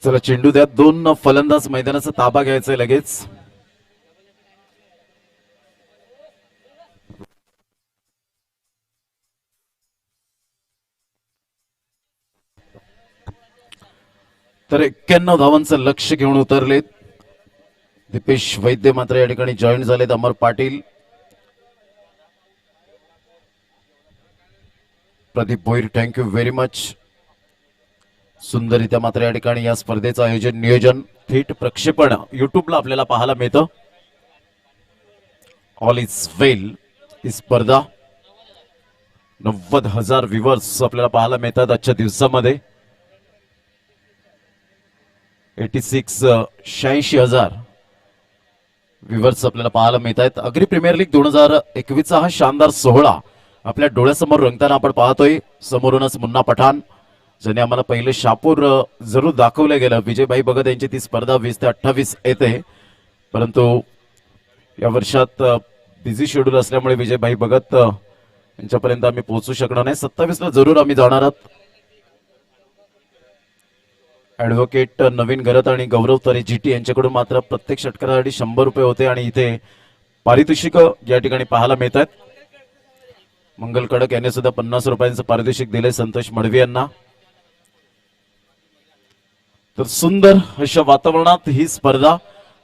चला चेंडू द्या. 2 फलंदाज मैदानाचा ताबा घ्यायचा आहे लगेच. तर 91 धावांचं लक्ष घेऊन उतरलेत. दीपेश वैद्य मात्र या ठिकाणी जॉईन झालेत. Amar Patil, Pradeep Bhoir thank you very much. सुंदररित्या मात्र या ठिकाणी या स्पर्धेचं आयोजन नियोजन थेट प्रक्षेपण युट्यूबला आपल्याला पाहायला मिळतं. ऑल इज वेल ही स्पर्धा 90,000 व्ह्युअर्स आपल्याला पाहायला मिळतात आजच्या दिवसामध्ये. 86,000 व्ह्युअर्स आपल्याला पाहायला मिळत आहेत. अग्री प्रीमियर लीग 2021 हा शानदार सोहळा आपल्या डोळ्यासमोर रंगताना आपण पाहतोय. समोरूनच मुन्ना पठाण ज्याने आम्हाला पहिले शापूर जरूर दाखवलं गेलं. विजयभाई भगत यांची ती स्पर्धा 20 ते 28 येते, परंतु या वर्षात बिझी शेड्यूल असल्यामुळे विजयभाई भगत यांच्यापर्यंत आम्ही पोहोचू शकणार नाही. 27 ला जरूर आम्ही जाणार आहोत. ऍडव्होकेट नवीन घरत आणि गौरव तरे जीटी यांच्याकडून मात्र प्रत्येक षटकारासाठी 100 रुपये होते आणि इथे पारितोषिक या ठिकाणी पाहायला मिळत आहेत. मंगल कडक यांनी सुद्धा 50 रुपयांचं पारितोषिक दिले संतोष मडवी यांना. तर सुंदर अशा वातावरणात ही स्पर्धा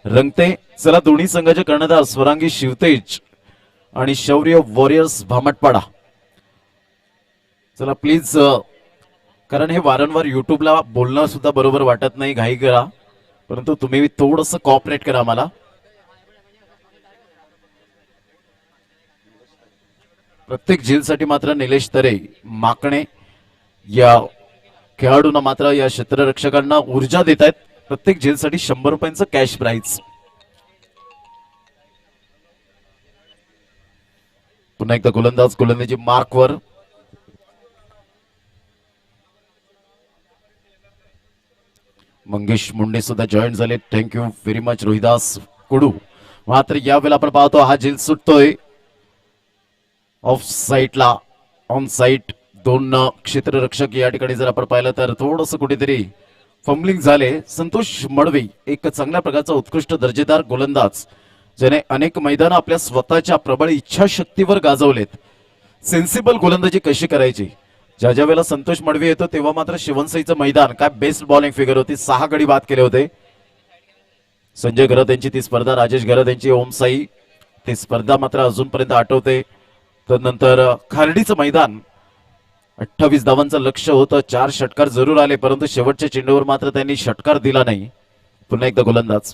रंगते. चला दोन्ही संघाचे कर्णधार स्वरांगी शिवतेज आणि शौर्य वॉरियर्स भामटपाडा. चला प्लीज, कारण हे वारंवार युट्यूबला बोलणं सुद्धा बरोबर वाटत नाही. घाई करा, परंतु तुम्ही थोडंसं कॉपरेट करा मला. प्रत्येक झीलसाठी मात्र निलेश तरे माकणे या खेळाडूंना मात्र या क्षेत्ररक्षकांना ऊर्जा देत आहेत. प्रत्येक झीलसाठी 100 रुपयांचं कॅश प्राइज. पुन्हा एकदा गोलंदाजी मार्कवर. मंगेश मुंडे सुद्धा जॉईन झाले. Thank you very much. Rohidas Kudu. मात्र यावेळेला आपण पाहतो हा झील सुटतोय ऑफ साईडला. ऑन साईड 2 क्षेत्ररक्षक या ठिकाणी जर आपण पाहिलं तर थोडंसं कुठेतरी फंबलिंग झाले. संतोष मडवी एक चांगल्या प्रकारचा उत्कृष्ट दर्जेदार गोलंदाज ज्याने अनेक मैदान आपल्या स्वतःच्या प्रबळ इच्छाशक्तीवर गाजवलेत. सेन्सिबल गोलंदाजी कशी करायची. ज्या ज्या वेळेला संतोष मडवी येतो तेव्हा मात्र शिवनसाईचं मैदान काय बेस्ट बॉलिंग फिगर होती. 6 गडी बाद केले होते. संजय घरत यांची ती स्पर्धा, राजेश घरत यांची ओमसाई ती स्पर्धा मात्र अजूनपर्यंत आठवते. तदनंतर खार्डीचं मैदान 28 धावांचं लक्ष होतं. 4 षटकार जरूर आले, परंतु शेवटच्या चेंडूवर मात्र त्यांनी षटकार दिला नाही. पुन्हा एकदा गोलंदाज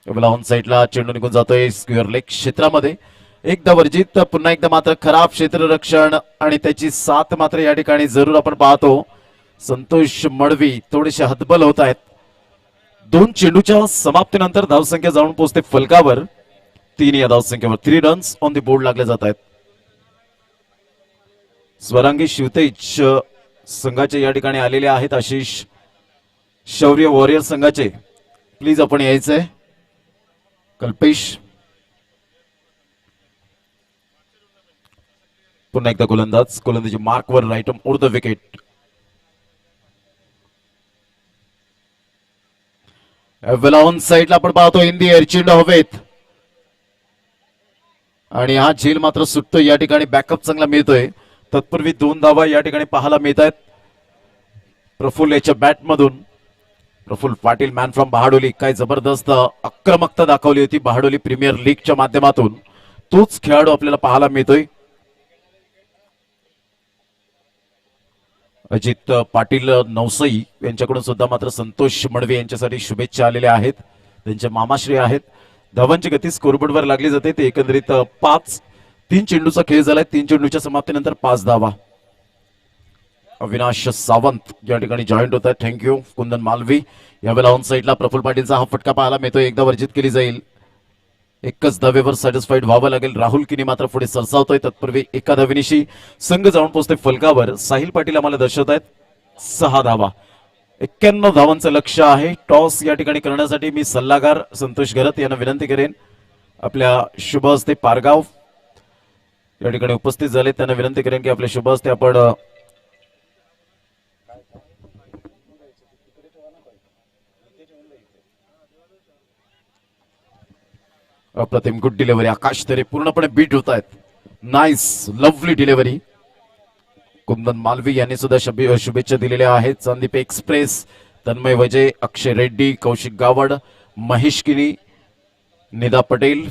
ऑन साईडला चेंडू निघून जातोय स्क्वेअर लेग क्षेत्रामध्ये. एकदा वर्जित, पुन्हा एकदा मात्र खराब क्षेत्ररक्षण आणि त्याची साथ मात्र या ठिकाणी जरूर आपण पाहतो. संतोष मडवी थोडेसे हतबल होत आहेत. 2 चेंडूच्या समाप्तीनंतर धावसंख्या जाऊन पोहोचते फलकावर. 3 या धावसंख्येवर 3 रन्स ऑन द बोर्ड लागले जात आहेत. स्वरांगी शिवतेज संघाचे या ठिकाणी आलेले आहेत. आशिष शौर्य वॉरियर संघाचे प्लीज आपण यायचंय. कल्पेश पुन्हा एकदा गोलंदाजी मार्कवर right over the wicket. On साईडला आपण पाहतो इन दी एअर चेंडू हवेत आणि हा झेल मात्र सुटतो. या ठिकाणी बॅकअप चांगला मिळतोय. तत्पूर्वी 2 धावा या ठिकाणी पाहायला मिळत आहेत प्रफुल्ल याच्या बॅटमधून. प्रफुल्ल पाटील मॅन फ्रॉम बहाडोली, काय जबरदस्त आक्रमकता दाखवली होती बहाडोली प्रीमियर लीगच्या माध्यमातून. तोच खेळाडू आपल्याला पाहायला मिळतोय. अजित पाटील नवसई यांच्याकडून सुद्धा मात्र संतोष मडवी यांच्यासाठी शुभेच्छा आलेल्या आहेत. त्यांचे मामाश्री आहेत. धावांची गती स्कोरबोर्डवर लागली जाते. ते एकंदरीत 3 चेंडूचा खेळ झालाय. 3 चेंडूच्या समाप्तीनंतर 5 धावा. अविनाश सावंत या ठिकाणी जॉईंट होत आहेत. थँक्यू. कुंदन मालवी यावेळेला ऑन साईडला प्रफुल्ल पाटीलचा हा फटका पाहायला मिळतोय. एकदा वर्जित केली जाईल. एकच धावेवर सॅटिस्फाईड व्हावं लागेल. राहुल किनी मात्र पुढे सरसावतोय. तत्पूर्वी एका धावेनिशी संघ जाऊन पोहोचते फलकावर. साहिल पाटील आम्हाला दर्शवत आहेत 6 धावा. 91 धावांचं लक्ष आहे. टॉस या ठिकाणी करण्यासाठी मी सल्लागार संतोष घरत यांना विनंती करेन. आपल्या शुभ हस्ते पारगाव या ठिकाणी उपस्थित झाले. त्यांना विनंती करेन की आपल्या शुभ हस्ते आपण अप्रतिम गुड डिलिव्हरी. आकाश तरे पूर्णपणे बीट होत आहेत. Nice lovely delivery. कुंदन मालवी यांनी सुद्धा शुभेच्छा दिलेल्या आहेत. संदीप एक्सप्रेस, तन्मय वजे, अक्षय रेड्डी, कौशिक गावड, महेश किनी, निदा पटेल.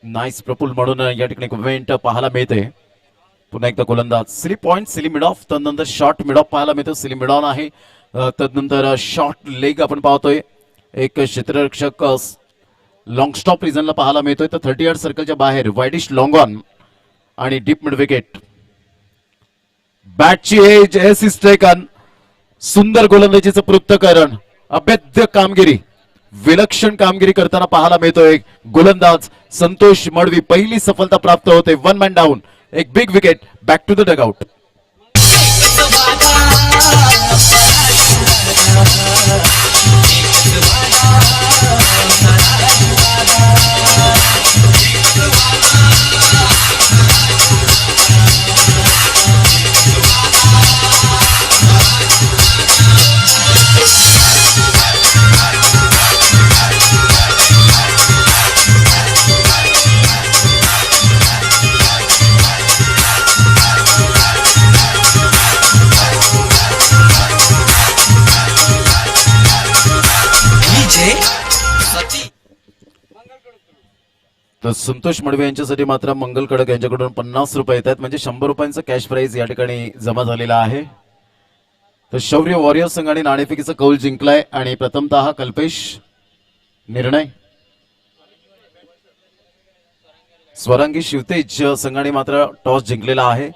नाईस प्रफुल्ल म्हणून या ठिकाणी इव्हेंट पाहायला मिळते. पुन्हा एकदा गोलंदाज silly point, silly mid of, तदनंतर शॉर्ट मिड ऑफ पाहायला मिळतो. सिली मिड ऑन आहे. तदनंतर शॉर्ट लेग आपण पाहतोय. एक क्षेत्ररक्षक लॉंग स्टॉप रिझनला पाहायला मिळतोय. तर 30 यार्ड सर्कलच्या बाहेर वाईडिश लॉंग ऑन आणि डीप मिड विकेट. बॅटची एज एस इज टेकन. सुंदर गोलंदाजीचं पृथक्करण, अभेद्य कामगिरी, विलक्षण कामगिरी करताना पाहायला मिळतोय गोलंदाज संतोष मडवी. पहिली सफलता प्राप्त होते. 1 मॅन डाऊन, एक big wicket. Back to the dugout. तर संतोष मडवे यांच्यासाठी मात्र मंगल कडक यांच्याकडून 50 रुपये येत आहेत. म्हणजे 100 रुपयांचं कॅश प्राइज या ठिकाणी जमा झालेला आहे. तर शौर्य वॉरियर संघाने नाणेफेकीचा कौल जिंकलाय आणि प्रथमतः कल्पेश निर्णय. स्वरांगी शिवतेज संघाने मात्र टॉस जिंकलेला आहे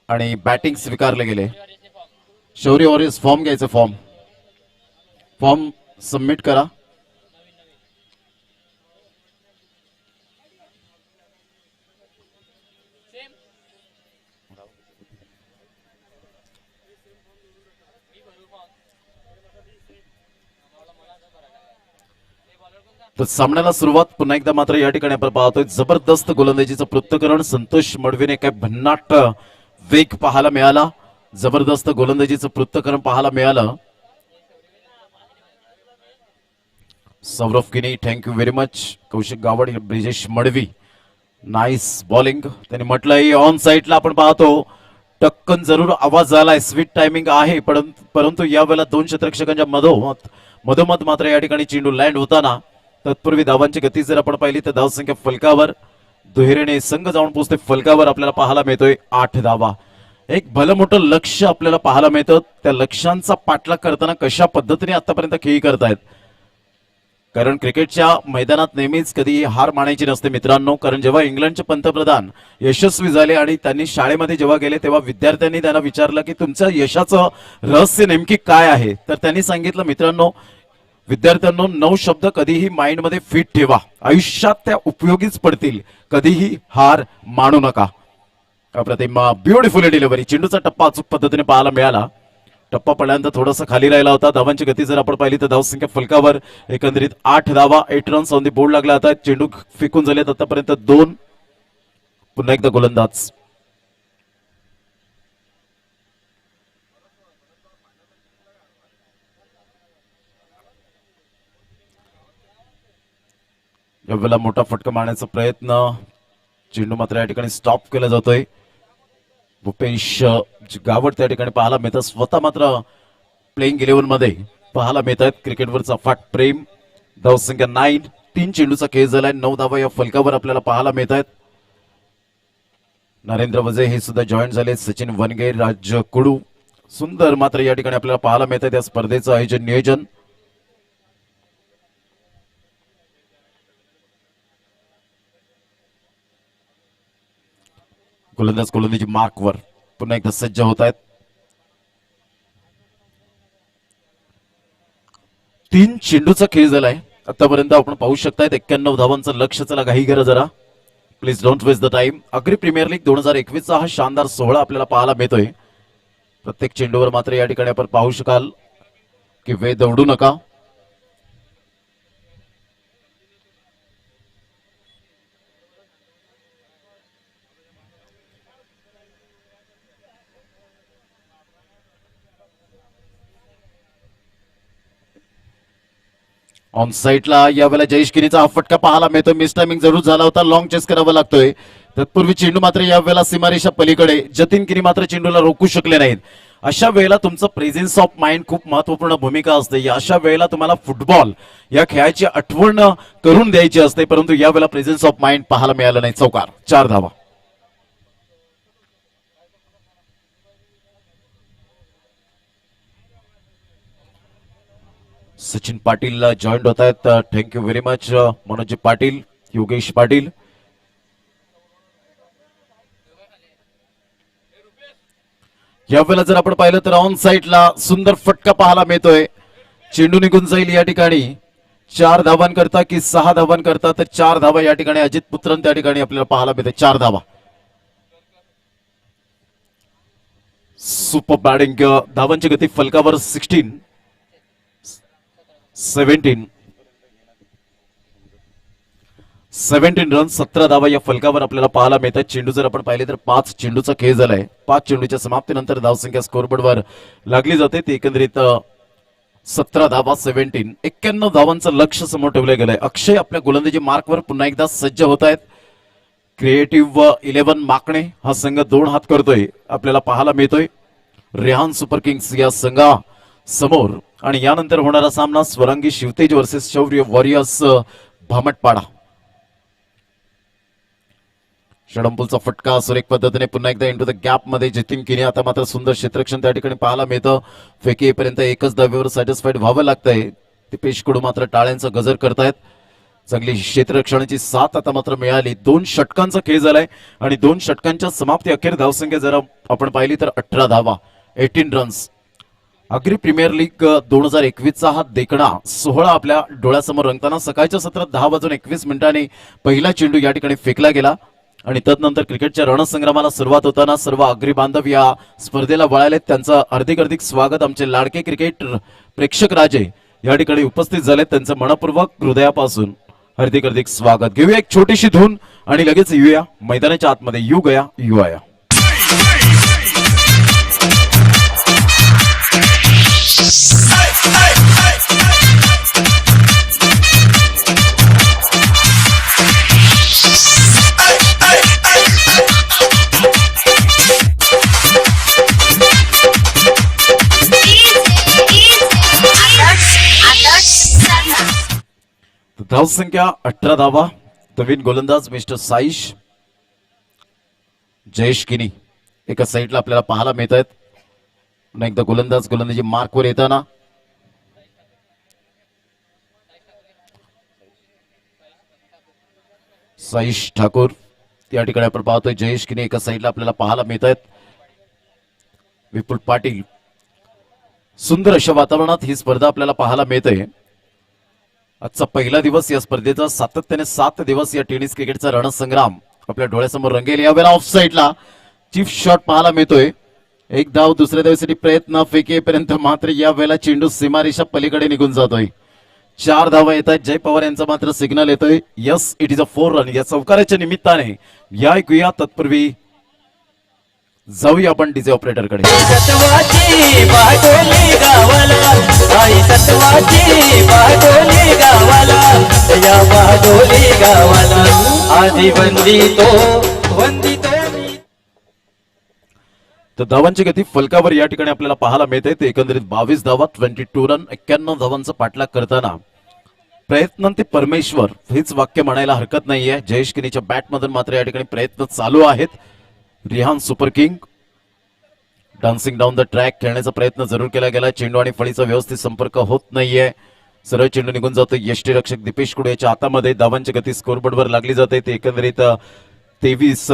आणि बॅटिंग स्वीकारले गेले. शौर्य वॉरियर्स फॉर्म घ्यायचं. फॉर्म सबमिट करा. तर सामन्याला सुरुवात पुन्हा एकदा मात्र या ठिकाणी आपण पाहतोय जबरदस्त गोलंदाजीचं पृथक्करण. संतोष मडवीने काय भन्नाट वेग पाहायला मिळाला. जबरदस्त गोलंदाजीचं पृथक्करण पाहायला मिळालं. सौरभ किनी thank you very much. Kaushik Gawad, Brijesh Madavi nice bowling. त्यांनी म्हटलंय ऑन साईडला आपण पाहतो टक्कन जरूर आवाज झालाय. स्वीट टायमिंग आहे परंतु यावेळेला 2 क्षेत्ररक्षकांच्या मधोमध मात्र या ठिकाणी चेंडू लँड होताना. तत्पूर्वी धावांची गती जर आपण पाहिली तर धावसंख्या फलकावर दुहेरीने संघ जाऊन पोहोचते फलकावर. आपल्याला पाहायला मिळतोय 8 धावा. एक भलं मोठं लक्ष आपल्याला पाहायला मिळतं. त्या लक्ष्यांचा पाठलाग करताना कशा पद्धतीने आतापर्यंत खेळी करतायत. कारण क्रिकेटच्या मैदानात नेहमीच कधी हार मानायची नसते मित्रांनो. कारण जेव्हा इंग्लंडचे पंतप्रधान यशस्वी झाले आणि त्यांनी शाळेमध्ये जेव्हा गेले तेव्हा विद्यार्थ्यांनी त्यांना विचारलं की तुमचं यशाचं रहस्य नेमकी काय आहे. तर त्यांनी सांगितलं मित्रांनो, विद्यार्थ्यांनो 9 शब्द कधीही माइंड मध्ये फिट ठेवा, आयुष्यात त्या उपयोगीच पडतील, कधीही हार मानू नका. अप्रतिम ब्युटिफुल डिलिव्हरी. चेंडूचा टप्पा अचूक पद्धतीने पाहायला मिळाला. टप्पा पडल्यानंतर थोडासा खाली राहिला होता. धावांची गती जर आपण पाहिली तर धावसंख्या फलकावर एकंदरीत 8 धावा, 8 रन्स ऑन दी बोर्ड लागला होता. चेंडू फेकून झालेत आतापर्यंत 2. पुन्हा एकदा गोलंदाज. यावेळेला मोठा फटका मारण्याचा प्रयत्न, चेंडू मात्र या ठिकाणी स्टॉप केला जातोय. भूपेश गावट त्या ठिकाणी पाहायला मिळतात. स्वतः मात्र प्लेइंग 11 मध्ये पाहायला मिळत आहेत. क्रिकेटवरचा अफाट प्रेम. धावसंख्या 9. 3 चेंडूचा खेळ झालाय. 9 धावा या फलकावर आपल्याला पाहायला मिळत आहेत. नरेंद्र वजे हे सुद्धा जॉईन झाले. सचिन वनगे, राज कुडू सुंदर मात्र या ठिकाणी आपल्याला पाहायला मिळत आहे. या स्पर्धेचं आयोजन नियोजन. गोलंदाज गोलंदाजी मार्कवर पुन्हा एकदा सज्ज होत आहेत. 3 चेंडूचा खेळ झालाय आतापर्यंत. आपण पाहू शकताय 91 धावांचं लक्ष. चला घाई करा जरा, please don't waste the time. Agri premier league 2021 चा हा शानदार सोहळा आपल्याला पाहायला मिळतोय. प्रत्येक चेंडूवर मात्र या ठिकाणी आपण पाहू शकाल की वेळ दौडू नका. ऑन साईडला यावेळेला जयेश गिरीचा हा फटका पाहायला मिळतोय. मिस टायमिंग जरूर झाला होता. लॉंग चेस करावा लागतोय. तत्पूर्वी चेंडू मात्र यावेळेला सीमारेषा पलीकडे. जतीन गिरी मात्र चेंडूला रोखू शकले नाहीत. अशा वेळेला तुमचं प्रेझेन्स ऑफ माइंड खूप महत्वपूर्ण भूमिका असते. अशा वेळेला तुम्हाला फुटबॉल या खेळाची आठवण करून द्यायची असते, परंतु यावेळेला प्रेझेन्स ऑफ माइंड पाहायला मिळालं नाही. चौकार. 4 धावा. सचिन पाटील जॉईंट होत आहेत. Thank you very much Manoj Patil, Yogesh Patil. यावेळेला जर आपण पाहिलं तर ऑन साईडला सुंदर फटका पाहायला मिळतोय. चेंडू निघून जाईल या ठिकाणी. 4 धावांकरता की 6 धावांकरता, तर 4 धावा या ठिकाणी अजित पुत्रन त्या ठिकाणी आपल्याला पाहायला मिळते. 4 धावा. Super batting. धावांची गती फलकावर 16, 17 रन, 17 धावा या फलकावर आपल्याला पाहायला मिळतात. चेंडू जर आपण पाहिले तर 5 चेंडूचा खेळ झालाय. 5 चेंडूच्या समाप्तीनंतर धावसंख्या स्कोरबोर्डवर लागली जाते. ती एकंदरीत 17 धावा, 17. 91 धावांचं लक्ष समोर ठेवलं गेलंय. अक्षय आपल्या गोलंदाजी मार्कवर पुन्हा एकदा सज्ज होत आहेत. क्रिएटिव्ह 11 माकणे हा संघ 2 हात करतोय आपल्याला पाहायला मिळतोय. रेहान सुपर किंग्स या संघा समोर. आणि यानंतर होणारा सामना स्वरांगी शिवतेज वर्सेस शौर्य वॉरियर्स भामटपाडा. षडंपूलचा फटका सुरेख पद्धतीने पुन्हा एकदा इंटू द गॅप मध्ये जतीन किनी. आता मात्र सुंदर क्षेत्ररक्षण त्या ठिकाणी पाहायला मिळतं. फेकी येईपर्यंत एकच धावेवर सॅटिस्फाईड व्हावं लागतंय. दिपेश कडू मात्र टाळ्यांचा गजर करतायत. चांगली क्षेत्ररक्षणाची साथ आता मात्र मिळाली. 2 षटकांचा खेळ झालाय आणि 2 षटकांच्या समाप्ती अखेर धावसंख्या जर आपण पाहिली तर 18 धावा, 18 रन्स. अग्री प्रीमियर लीग 2021 चा हा देखणा सोहळा आपल्या डोळ्यासमोर रंगताना सकाळच्या सत्रात 10:21 पहिला चेंडू या ठिकाणी फेकला गेला आणि तदनंतर क्रिकेटच्या रणसंग्रामाला सुरुवात होताना सर्व अग्री बांधव या स्पर्धेला वळालेत. त्यांचं हार्दिक स्वागत. आमचे लाडके क्रिकेट प्रेक्षक राजे या ठिकाणी उपस्थित झालेत. त्यांचं मनपूर्वक हृदयापासून हार्दिक स्वागत. घेऊया एक छोटीशी धून आणि लगेच येऊया मैदानाच्या आतमध्ये. यू गया यू आया. धावसंख्या 18 धावा. नवीन गोलंदाज मिस्टर साईश जयेश किनी एका साईडला आपल्याला पाहायला मिळत आहेत. पुन्हा एकदा गोलंदाजी मार्कवर येताना साईश ठाकूर त्या ठिकाणी आपण पाहतोय जयेश किनी एका साईडला आपल्याला पाहायला मिळत आहेत. विपुल पाटील. सुंदर अशा वातावरणात ही स्पर्धा आपल्याला पाहायला मिळते. आजचा पहिला दिवस या स्पर्धेचा सातत्याने 7 दिवस या टेनिस क्रिकेटचा रणसंग्राम आपल्या डोळ्यासमोर रंगेल. यावेळेला ऑफ साईडला चीफ शॉट पाहायला मिळतोय. एक धाव दुसऱ्या धावेसाठी प्रयत्न फेकेपर्यंत मात्र या वेळेला चेंडू सीमारेषा पलीकडे निघून जातोय. 4 धावा येत आहेत. जय पवार यांचा मात्र सिग्नल येतोय. Yes it is a 4 run. या चौकाराच्या निमित्ताने या ऐकूया. तत्पूर्वी जाऊया आपण डीजे ऑपरेटर कडे. सत्वाची बाटोली गावाला आई सत्वाची बाटोली गावाला या बाटोली गावाला आधी वंदितो वंदितो मी. तर धावांची गती फलकावर या ठिकाणी आपल्याला पाहायला मिळते. ते एकंदरीत 22 धावा 22 रन 91 धावांचा पाठलाग करताना प्रयत्नांती परमेश्वर हेच वाक्य म्हणायला हरकत नाहीये. जयेश किनीच्या बॅटमधून मात्र या ठिकाणी प्रयत्न चालू आहेत. Rihan super king dancing down the track खेळण्याचा प्रयत्न जरूर केला गेला. चेंडू आणि फळीचा व्यवस्थित संपर्क होत नाहीये. सरळ चेंडू निघून जातो. यष्टीरक्षक दीपेश कुडे याच्या हातामध्ये. धावांची गती स्कोरबोर्डवर लागली जाते. ते एकंदरीत 23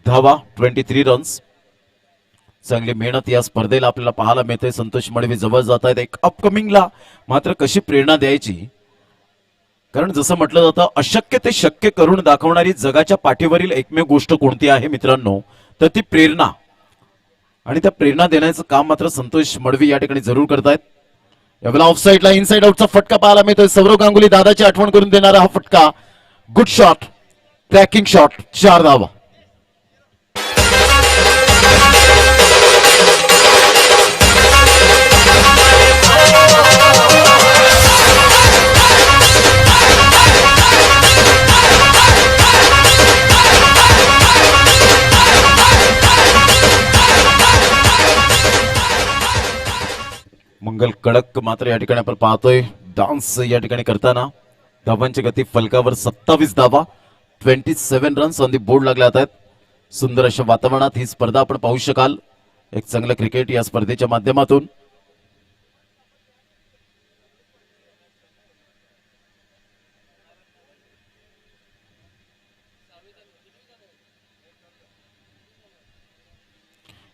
धावा 23 रन्स. चांगली मेहनत या स्पर्धेला आपल्याला पाहायला मिळते. संतोष मडवी जवळ जात आहेत. एक अपकमिंगला मात्र कशी प्रेरणा द्यायची, कारण जसं म्हटलं जातं अशक्य ते शक्य करून दाखवणारी जगाच्या पाठीवरील एकमेव गोष्ट कोणती आहे मित्रांनो, तर ती प्रेरणा. आणि त्या प्रेरणा देण्याचं काम मात्र संतोष मडवी या ठिकाणी जरूर करतायत. यावेळेला ऑफ साईडला इनसाइड आउटचा फटका पाहायला मिळतोय. सौरव गांगुली दादाची आठवण करून देणारा हा फटका. गुड शॉट, ट्रॅकिंग शॉट, 4 धावा. मंगल कडक मात्र या ठिकाणी आपण पाहतोय डान्स या ठिकाणी करताना. धावांची गती फलकावर 27 धावा 27 रन्स ऑन दी बोर्ड लागले आहेत. सुंदर अशा वातावरणात ही स्पर्धा आपण पाहू शकाल. एक चांगलं क्रिकेट या स्पर्धेच्या माध्यमातून.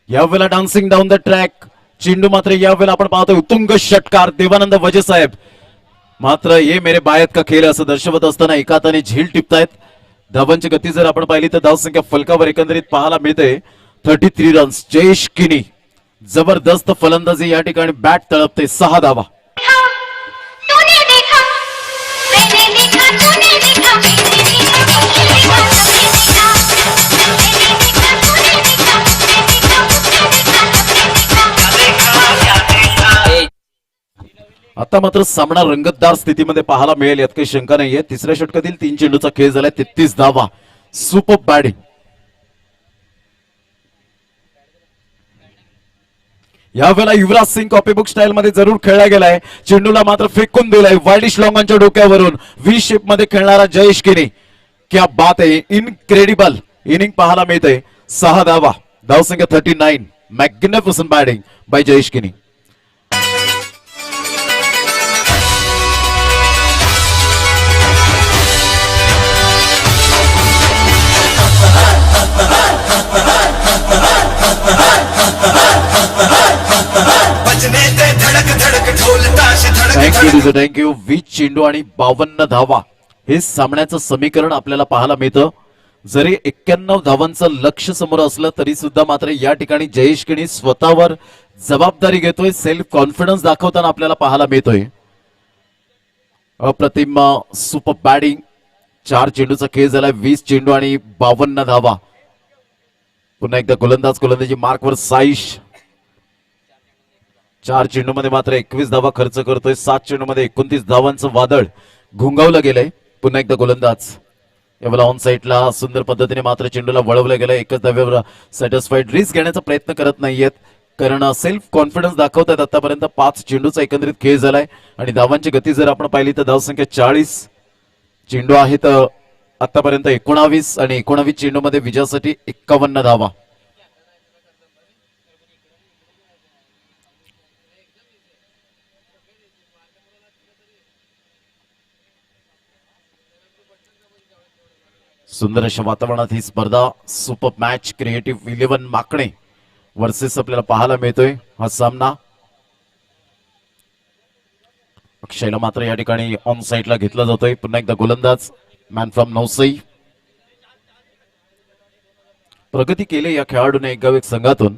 यावेळेला डान्सिंग डाऊन द ट्रॅक चेंडू मात्र यावेळेला आपण पाहतोय उत्तुंग षटकार देवानंद वजे साहेब मात्र ये मेरे बायत का खेळ असं दर्शवत असताना एका हाताने झील टिपतायत. धावांची गती जर आपण पाहिली तर धावसंख्या फलकावर एकंदरीत पाहायला मिळते 33 रन्स. जयेश किनी जबरदस्त फलंदाजी या ठिकाणी बॅट तळपते. 6 धावा. तूने देखा मैंने देखा तूने देखा मैंने देखा तूने देखा आता मात्र सामना रंगतदार स्थितीमध्ये पाहायला मिळेल यात काही शंका नाहीये. तिसऱ्या षटकातील 3 चेंडूचा खेळ झालाय. 33 धावा. Super batting. यावेळेला युवराज सिंग कॉपीबुक स्टाईल मध्ये जरूर खेळला गेलाय. चेंडूला मात्र फेकून दिलाय वाईडिश लॉंगांच्या डोक्यावरून. व्ही शेप मध्ये खेळणारा जयेश किनी. क्या बात आहे. इनक्रेडिबल इनिंग पाहायला मिळते. 6 धावा. धावसंख्या 39. मॅग्निफिसंट बॅटिंग बाय जयेश किनी. थँक्यू. 20 चेंडू आणि 52 धावा हे सामन्याचं समीकरण आपल्याला पाहायला मिळतं. जरी 91 धावांचं लक्ष समोर असलं तरी सुद्धा मात्र या ठिकाणी जयेश किनी स्वतःवर जबाबदारी घेतोय. सेल्फ कॉन्फिडन्स दाखवताना आपल्याला पाहायला मिळतोय. अप्रतिम सुपर बॅटिंग. 4 चेंडूचा खेळ झालाय. 20 चेंडू आणि 52 धावा. पुन्हा एकदा गोलंदाजी मार्कवर साईश. 4 चेंडू मध्ये मात्र 21 धावा खर्च करतोय. 7 चेंडू मध्ये 29 धावांचं वादळ घुंगावलं गेलंय. पुन्हा एकदा गोलंदाज. यावेळेला ऑन साईडला सुंदर पद्धतीने मात्र चेंडूला वळवलं गेलं. एकच धाव्यावर सॅटिस्फाईड. रिस्क घेण्याचा प्रयत्न करत नाहीयेत कारण सेल्फ कॉन्फिडन्स दाखवतात. आतापर्यंत 5 चेंडूचा एकंदरीत खेळ झालाय आणि धावांची गती जर आपण पाहिली तर धावसंख्या 40. चेंडू आहेत आतापर्यंत 19 आणि 19 चेंडू मध्ये विजयासाठी 51 धावा. सुंदर अशा वातावरणात ही स्पर्धा सुपर मॅच क्रिएटिव्ह 11 माकणे वर्सेस आपल्याला पाहायला मिळतोय हा सामना. अक्षयला मात्र या ठिकाणी ऑन साइडला घेतला जातोय. पुन्हा एकदा गोलंदाज मॅन फ्रॉम नौसई. प्रगती केली या खेळाडूने एक गाव एक संघातून.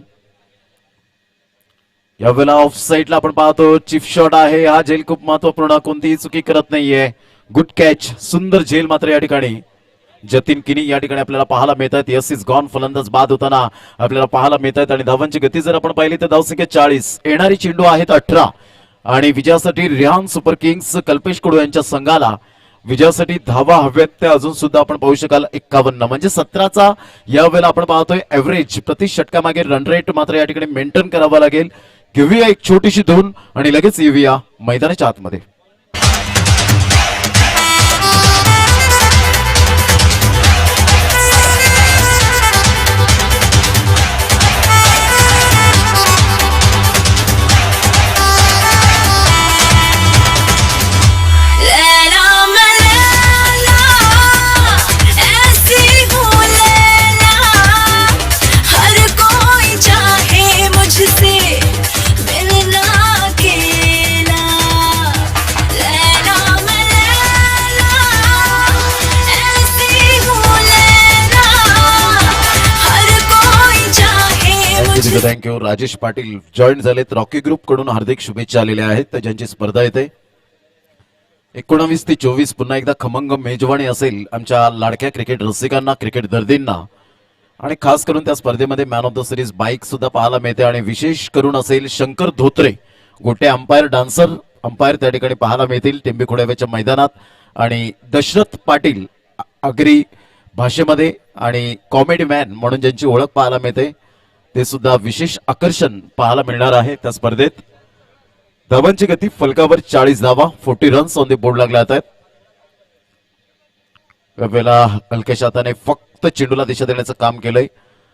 यावेळेला ऑफ साइडला आपण पाहतो चिप शॉट आहे हा. झेल खूप महत्वपूर्ण, कोणतीही चुकी करत नाहीये. गुड कॅच, सुंदर झेल मात्र या ठिकाणी जतीन किनी या ठिकाणी आपल्याला पाहायला मिळत आहेत. यस इज गॉन, फलंदाज बाद होताना आपल्याला पाहायला मिळत आहेत. आणि धावांची गती जर आपण पाहिली तर धावसंख्या 40, येणारी चेंडू आहेत 18 आणि विजयासाठी रिहान सुपर किंग्स कल्पेश कडू यांच्या संघाला विजयासाठी धावा हव्यात त्या अजून सुद्धा आपण पाहू शकाल 51, म्हणजे 17चा यावेळेला आपण पाहतोय एव्हरेज प्रति षटकामागे रन रेट मात्र या ठिकाणी मेंटेन करावा लागेल. घेऊया एक छोटीशी धून आणि लगेच येऊया मैदानाच्या आतमध्ये. थँक्यू. राजेश पाटील जॉईन झालेत रॉकी ग्रुप कडून, हार्दिक शुभेच्छा आलेल्या आहेत. तर ज्यांची स्पर्धा येते 19 ते 24 पुन्हा एकदा खमंग मेजवानी असेल आमच्या लाडक्या क्रिकेट रसिकांना, क्रिकेट दर्दींना. आणि खास करून त्या स्पर्धेमध्ये man of the series bike सुद्धा पाहायला मिळते. आणि विशेष करून असेल शंकर धोत्रे गोटे अंपायर डान्सर अंपायर त्या ठिकाणी पाहायला मिळतील टिंबी खोड्याव्याच्या मैदानात. आणि दशरथ पाटील आगरी भाषेमध्ये आणि कॉमेडी मॅन म्हणून ज्यांची ओळख पाहायला मिळते ते सुद्धा विशेष आकर्षण पाहायला मिळणार आहे त्या स्पर्धेत. धावांची गती फलकावर 40 धावा, 40 रन्स ऑन द बोर्ड लागल्या आहेत. वेळेला हलक्याच्या हाताने फक्त चेंडूला दिशा देण्याचं काम केलंय.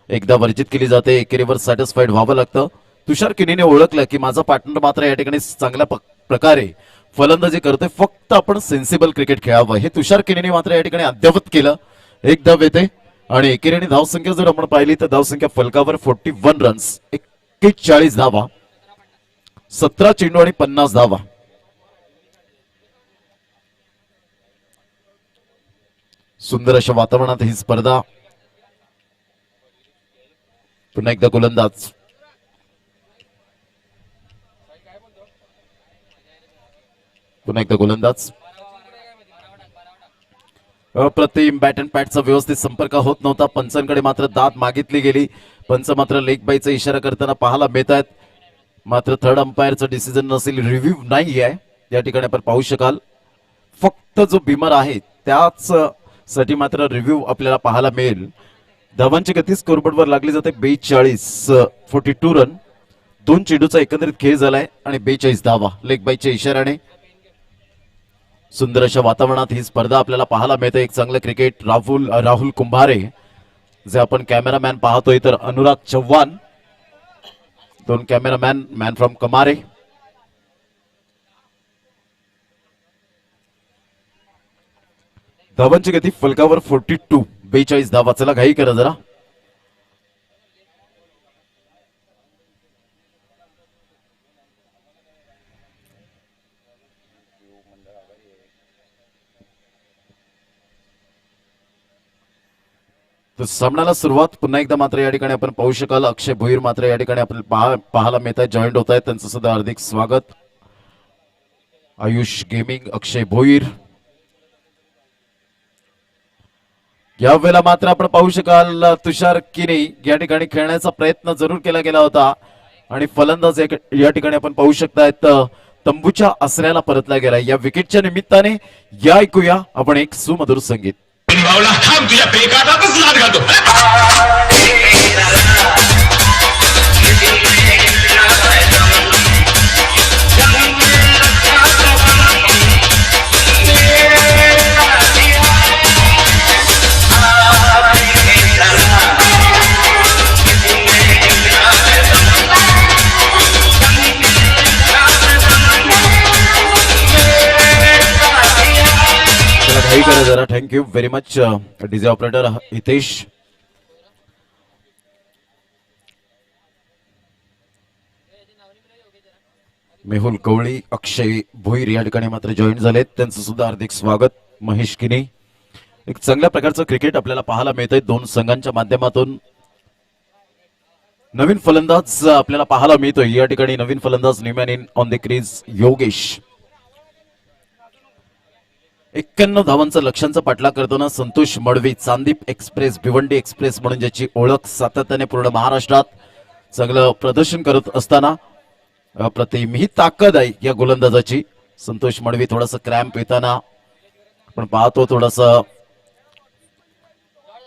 एकदा वर्जित केली जाते, एकेरीवर सॅटिस्फाईड व्हावं लागतं. तुषार किनीने ओळखलं की माझा पार्टनर मात्र या ठिकाणी चांगल्या प्रकारे फलंदाजी करतोय, फक्त आपण सेन्सिबल क्रिकेट खेळावं हे तुषार किनीने मात्र या ठिकाणी अद्यावत केलं. एक धाव येते आणि एकेरीने धावसंख्या जर आपण पाहिली तर धावसंख्या फलकावर 41 रन्स, 41 धावा, 17 चेंडू आणि 50 धावा. सुंदर अशा वातावरणात ही स्पर्धा. पुन्हा एकदा गोलंदाज पुन्हा एकदा गोलंदाज. अप्रतिम बॅट अँड पॅडचा व्यवस्थित संपर्क होत नव्हता. पंचांकडे मात्र दाद मागितली गेली. पंच मात्र लेग बायचा इशारा करताना पाहायला मिळत आहेत. मात्र थर्ड अंपायरचा डिसिजन नसेल, रिव्ह्यू नाही आहे या ठिकाणी आपण पाहू शकाल. फक्त जो बिमर आहे त्याच साठी मात्र रिव्ह्यू आपल्याला पाहायला मिळेल. धावांची गती स्कोरबोर्डवर लागली जाते 42, 42 रन. 2 चेंडूचा एकंदरीत खेळ झालाय आणि 42 धावा लेग बायच्या इशाऱ्याने. सुंदर अशा वातावरणात ही स्पर्धा आपल्याला पाहायला मिळते. एक चांगलं क्रिकेट. राहुल कुंभारे जे आपण कॅमेरामॅन पाहतोय, तर Anurag Chavan 2 cameraman, man from कमारे. धावांची गती फलकावर 42, 42 धावा. चला घाई करा जरा. तर सामन्याला सुरुवात पुन्हा एकदा मात्र या ठिकाणी आपण पाहू शकाल अक्षय भोईर मात्र या ठिकाणी आपण पाहायला मिळत आहे, जॉईंट होत आहेत. त्यांचं सुद्धा हार्दिक स्वागत. आयुष गेमिंग अक्षय भोईर. या वेळेला मात्र आपण पाहू शकाल तुषार किनी या ठिकाणी खेळण्याचा प्रयत्न जरूर केला गेला होता आणि फलंदाज या ठिकाणी आपण पाहू शकतायत तंबूच्या आसऱ्याला परतला गेला. या विकेटच्या निमित्ताने या ऐकूया आपण एक सुमधुर संगीत. तुझ्या पेकाटातच लाट घालतो. घाई करा जरा. Thank you. Thank you very much DJ operator Hitesh. Mehul Kavali, Akshay Bhoir या ठिकाणी मात्र जॉईन झालेत, त्यांचं सुद्धा हार्दिक स्वागत. महेश किनी. एक चांगल्या प्रकारचं क्रिकेट आपल्याला पाहायला मिळतंय दोन संघांच्या माध्यमातून. नवीन फलंदाज आपल्याला पाहायला मिळतोय या ठिकाणी. नवीन फलंदाज Newman in on the crease Yogesh. 91 धावांचं लक्ष्यांचा पाठलाग करताना संतोष मडवी. चांदीप एक्सप्रेस, भिवंडी एक्सप्रेस म्हणून ज्याची ओळख सातत्याने पूर्ण महाराष्ट्रात चांगलं प्रदर्शन करत असताना अप्रतिम ही ताकद आहे या गोलंदाजाची. संतोष मडवी थोडासा क्रॅम्प येताना आपण पाहतो थोडासा,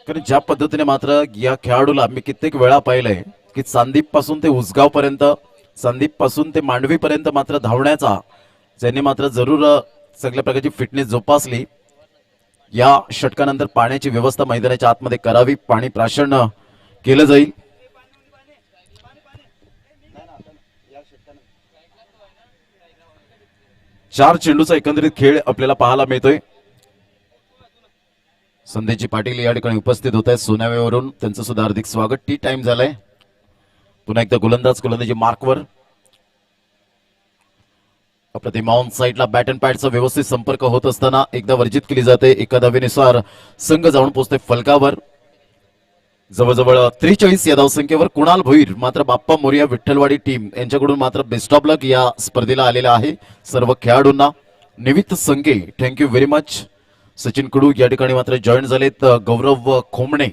कारण ज्या पद्धतीने मात्र या खेळाडूला मी कित्येक वेळा पाहिलंय की चांदीप पासून ते उसगाव पर्यंत, चांदीप पासून ते मांडवी पर्यंत मात्र धावण्याचा ज्यांनी मात्र जरूर चांगल्या प्रकारची फिटनेस जोपासली. या षटकानंतर पाण्याची व्यवस्था मैदानाच्या आतमध्ये करावी, पाणी प्राशन केलं जाईल. चार चेंडूचा एकंदरीत खेळ आपल्याला पाहायला मिळतोय. संदेशी पाटील या ठिकाणी उपस्थित होत आहेत सोनाव्यावरून, त्यांचं सुद्धा हार्दिक स्वागत. टी टाइम झालाय. पुन्हा एकदा गोलंदाजी मार्कवर. अप्रतिम ऑन साईडला बॅट अँड पॅडचा व्यवस्थित संपर्क होत असताना एकदा वर्जित केली जाते. एका धावेनुसार संघ जाऊन पोहोचते फलकावर. जवळजवळ 43 या धावसंख्येवर कुणाल भोईर मात्र बाप्पा मोरिया विठ्ठलवाडी टीम यांच्याकडून मात्र बेस्ट ऑफ लक या स्पर्धेला आलेला आहे सर्व खेळाडूंना. निमित्त संघे थँक्यू व्हेरी मच. सचिन कडू या ठिकाणी मात्र जॉईन झालेत. गौरव खोमणे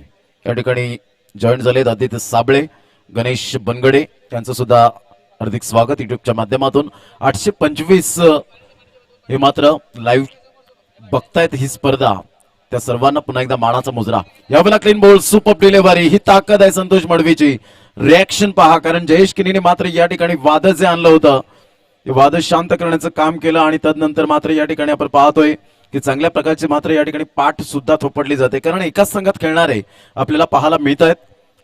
या ठिकाणी जॉईन झालेत. आदित्य साबळे, गणेश बनगडे यांचं सुद्धा हार्दिक स्वागत युट्यूबच्या माध्यमातून. 825 हे मात्र लाईव्ह बघतायत ही स्पर्धा, त्या सर्वांना पुन्हा एकदा मानाचा मुजरा. यावेळेला क्लीन बॉल, सुपर डिलिव्हरी, ही ताकद आहे संतोष मडवीची. रिॲक्शन पहा, कारण जयेश किनीने मात्र या ठिकाणी वादळ जे आणलं होतं ते वादळ शांत करण्याचं काम केलं आणि तदनंतर मात्र या ठिकाणी आपण पाहतोय की चांगल्या प्रकारचे मात्र या ठिकाणी पाठ सुद्धा थोपडली जाते, कारण एकाच संघात खेळणारे आपल्याला पाहायला मिळत आहेत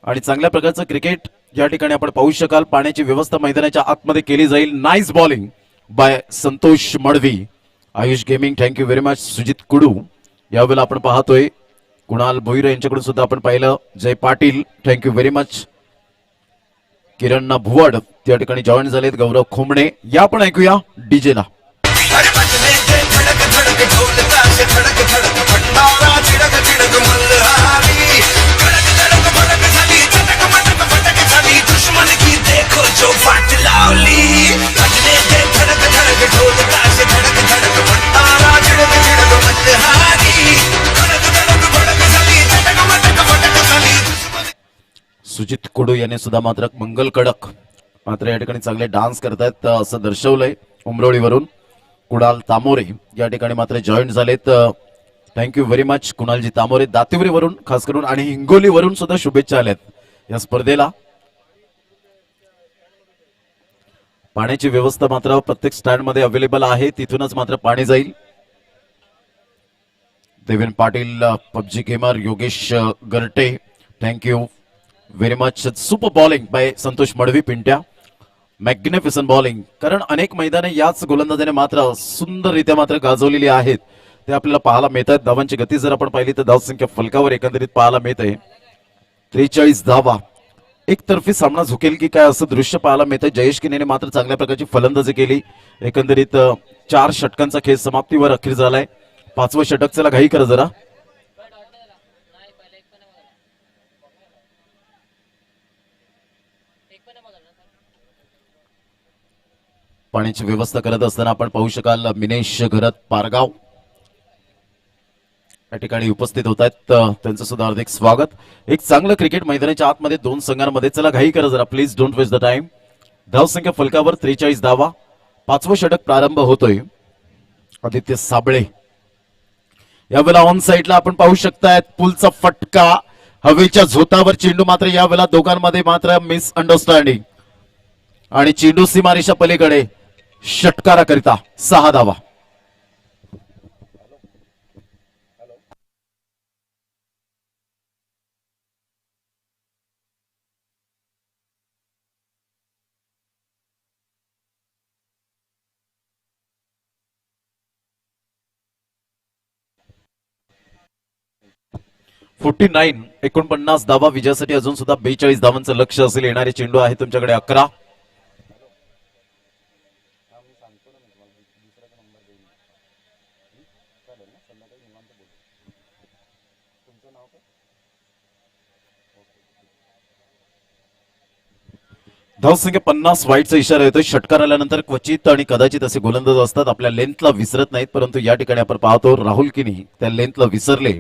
आणि चांगल्या प्रकारचं क्रिकेट या ठिकाणी आपण पाहू शकाल. पाण्याची व्यवस्था मैदानाच्या आतमध्ये केली जाईल. Nice bowling by Santosh Madvi. Ayush gaming thank you very much. Sujit Kudu यावेळेला आपण पाहतोय. कुणाल भोईर यांच्याकडून सुद्धा आपण पाहिलं. Jay Patil thank you very much. Kiran Bhuvad त्या ठिकाणी जॉईन झालेत. गौरव खोमणे या आपण ऐकूया डीजेला. सुजित कुडू यांनी सुद्धा मात्र मंगल कडक मात्र या ठिकाणी चांगले डान्स करतायत असं दर्शवलंय उमरोळीवरून. कुणाल तामोरे या ठिकाणी मात्र जॉईन झालेत. थँक्यू व्हेरी मच कुणालजी तामोरे. दातिवरीवरून खास करून आणि हिंगोलीवरून सुद्धा शुभेच्छा आल्यात या स्पर्धेला. पाण्याची व्यवस्था मात्र प्रत्येक स्टँड मध्ये अवेलेबल आहे, तिथूनच मात्र पाणी जाईल. Deven Patil, PUBG gamer, Yogesh Garate thank you very much. Super bowling by Santosh Madvi. Pintya magnificent bowling, कारण अनेक मैदाने याच गोलंदाजाने मात्र सुंदररित्या मात्र गाजवलेली आहेत, ते आपल्याला पाहायला मिळत आहेत. धावांची गती जर आपण पाहिली तर धावसंख्या फलकावर एकंदरीत पाहायला मिळते 43 धावा. एकतर्फी सामना झुकेल की काय असं दृश्य पाहायला मिळतंय. जयेश किनीने मात्र चांगल्या प्रकारची फलंदाजी केली. एकंदरीत 4 षटकांचा खेळ समाप्तीवर अखेर झालाय. 5वं षटक, चला घाई करा जरा. पाण्याची व्यवस्था करत असताना आपण पाहू शकाल मिनेश घरत पारगाव या ठिकाणी उपस्थित होत आहेत, त्यांचं सुद्धा हार्दिक स्वागत. एक चांगलं क्रिकेट मैदानाच्या आतमध्ये दोन संघांमध्ये. चला घाई करा जरा please, don't waste the time. धावसंख्या फलकावर 43 धावा. 5वं षटक प्रारंभ होतोय. आदित्य साबळे यावेळेला ऑन साईडला आपण पाहू शकताय. पुलचा फटका, हवेच्या झोतावर चेंडू, मात्र यावेळेला दोघांमध्ये मात्र मिसअंडरस्टँडिंग आणि चेंडू सीमारेषा पलीकडे षटकाराकरिता 6 धावा. 49 49 धावा विजयासाठी अजून सुद्धा 42 धावांचं लक्ष असेल. येणारे चेंडू आहे तुमच्याकडे 11. धावसंख्या 50 वाईटचा इशारा येतोय. षटकार आल्यानंतर क्वचित आणि कदाचित असे गोलंदाज असतात आपल्या लेंथला विसरत नाहीत, परंतु या ठिकाणी आपण पाहतो राहुल किनी त्या लेंथला विसरले.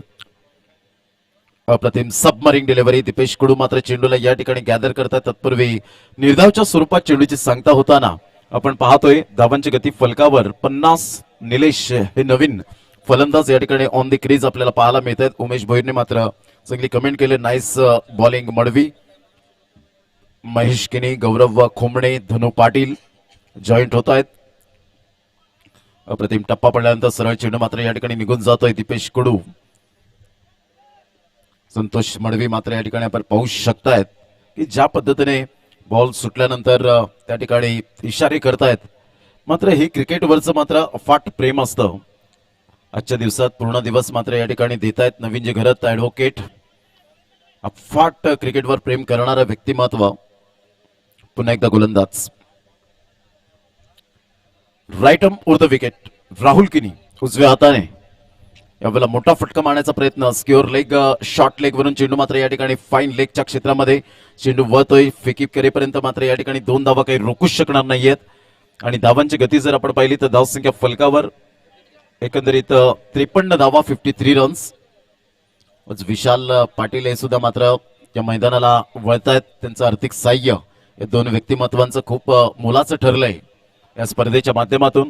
अप्रतिम सबमरीन डिलिव्हरी. दीपेश कुडू मात्र चेंडूला या ठिकाणी गॅदर करतात. तत्पूर्वी निर्धावच्या स्वरूपात चेंडूची सांगता होताना आपण पाहतोय धावांची गती फलकावर 50. निलेश हे नवीन फलंदाज या ठिकाणी ऑन द क्रीज आपल्याला पाहायला मिळत आहेत. उमेश भोईरने मात्र चांगली कमेंट केले. Nice bowling Madavi. महेश किनी, गौरव खोमणे, धनु पाटील जॉईंट होत आहेत. अप्रतिम टप्पा पडल्यानंतर सरळ चेंडू मात्र या ठिकाणी निघून जातोय. दीपेश कुडू, संतोष मडवी मात्र या ठिकाणी आपण पाहू शकतायत की ज्या पद्धतीने बॉल सुटल्यानंतर त्या ठिकाणी इशारे करतायत. मात्र हे क्रिकेटवरचं मात्र अफाट प्रेम असतं. आजच्या दिवसात पूर्ण दिवस मात्र या ठिकाणी देत आहेत नवीन जे घरत ऍडव्होकेट. अफाट क्रिकेटवर प्रेम करणारं व्यक्तिमत्व. पुन्हा एकदा गोलंदाज. Right arm over the wicket. Rahul Kini उजव्या हाताने यावेळेला मोठा फटका मारण्याचा प्रयत्न. स्क्युअर लेग, शॉर्ट लेग वरून चेंडू मात्र या ठिकाणी फाईन लेगच्या क्षेत्रामध्ये चेंडू वळतोय. फेकीप करेपर्यंत मात्र या ठिकाणी 2 धावा काही रोखूच शकणार नाहीयेत. आणि धावांची गती जर आपण पाहिली तर धावसंख्या फलकावर एकंदरीत 53 धावा, 53 रन्स. विशाल पाटील हे सुद्धा मात्र या मैदानाला वळतायत. त्यांचं आर्थिक साह्य या दोन व्यक्तिमत्वांचं खूप मोलाचं ठरलंय या स्पर्धेच्या माध्यमातून.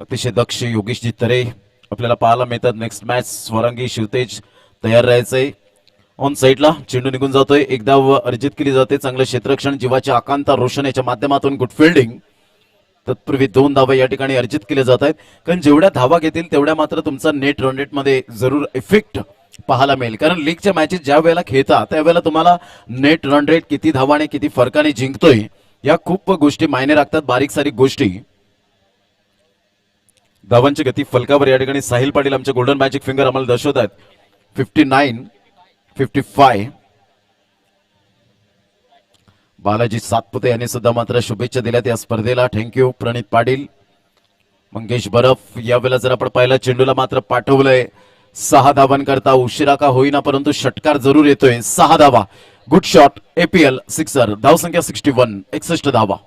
अतिशय दक्ष योगेशजी तरे आपल्याला पाहायला मिळतात. नेक्स्ट मॅच स्वरांगी शिवतेज तयार राहायचंय. ऑन साईडला चेंडू निघून जातोय. एक धाव अर्जित केली जाते. चांगलं क्षेत्ररक्षण जीवाच्या आकांता रोशन याच्या माध्यमातून गुड फिल्डिंग. तत्पूर्वी 2 धावा या ठिकाणी अर्जित केले जात आहेत. कारण जेवढ्या धावा घेतील तेवढ्या मात्र तुमचा नेट रन रेट मध्ये जरूर इफेक्ट पाहायला मिळेल. कारण लीगच्या मॅचेस ज्या वेळेला खेळता त्यावेळेला तुम्हाला नेट रन रेट किती धावाने किती फरकाने जिंकतोय या खूप गोष्टी मायने राखतात. बारीक सारीक गोष्टी. धावांची गती फलकावर या ठिकाणी साहिल पाटील आमचे गोल्डन मॅजिक फिंगर आम्हाला दर्शवत आहेत. 59, 55. बालाजी सातपुते यांनी सुद्धा मात्र शुभेच्छा दिल्यात या स्पर्धेला. थँक्यू प्रणित पाटील. मंगेश बरफ यावेळेला जर आपण पाहिलं चेंडूला मात्र पाठवलंय 6 धावांकरता. उशिरा का होईना परंतु षटकार जरूर येतोय. 6 धावा. Good shot. APL sixer. धावसंख्या 61, 61 धावा.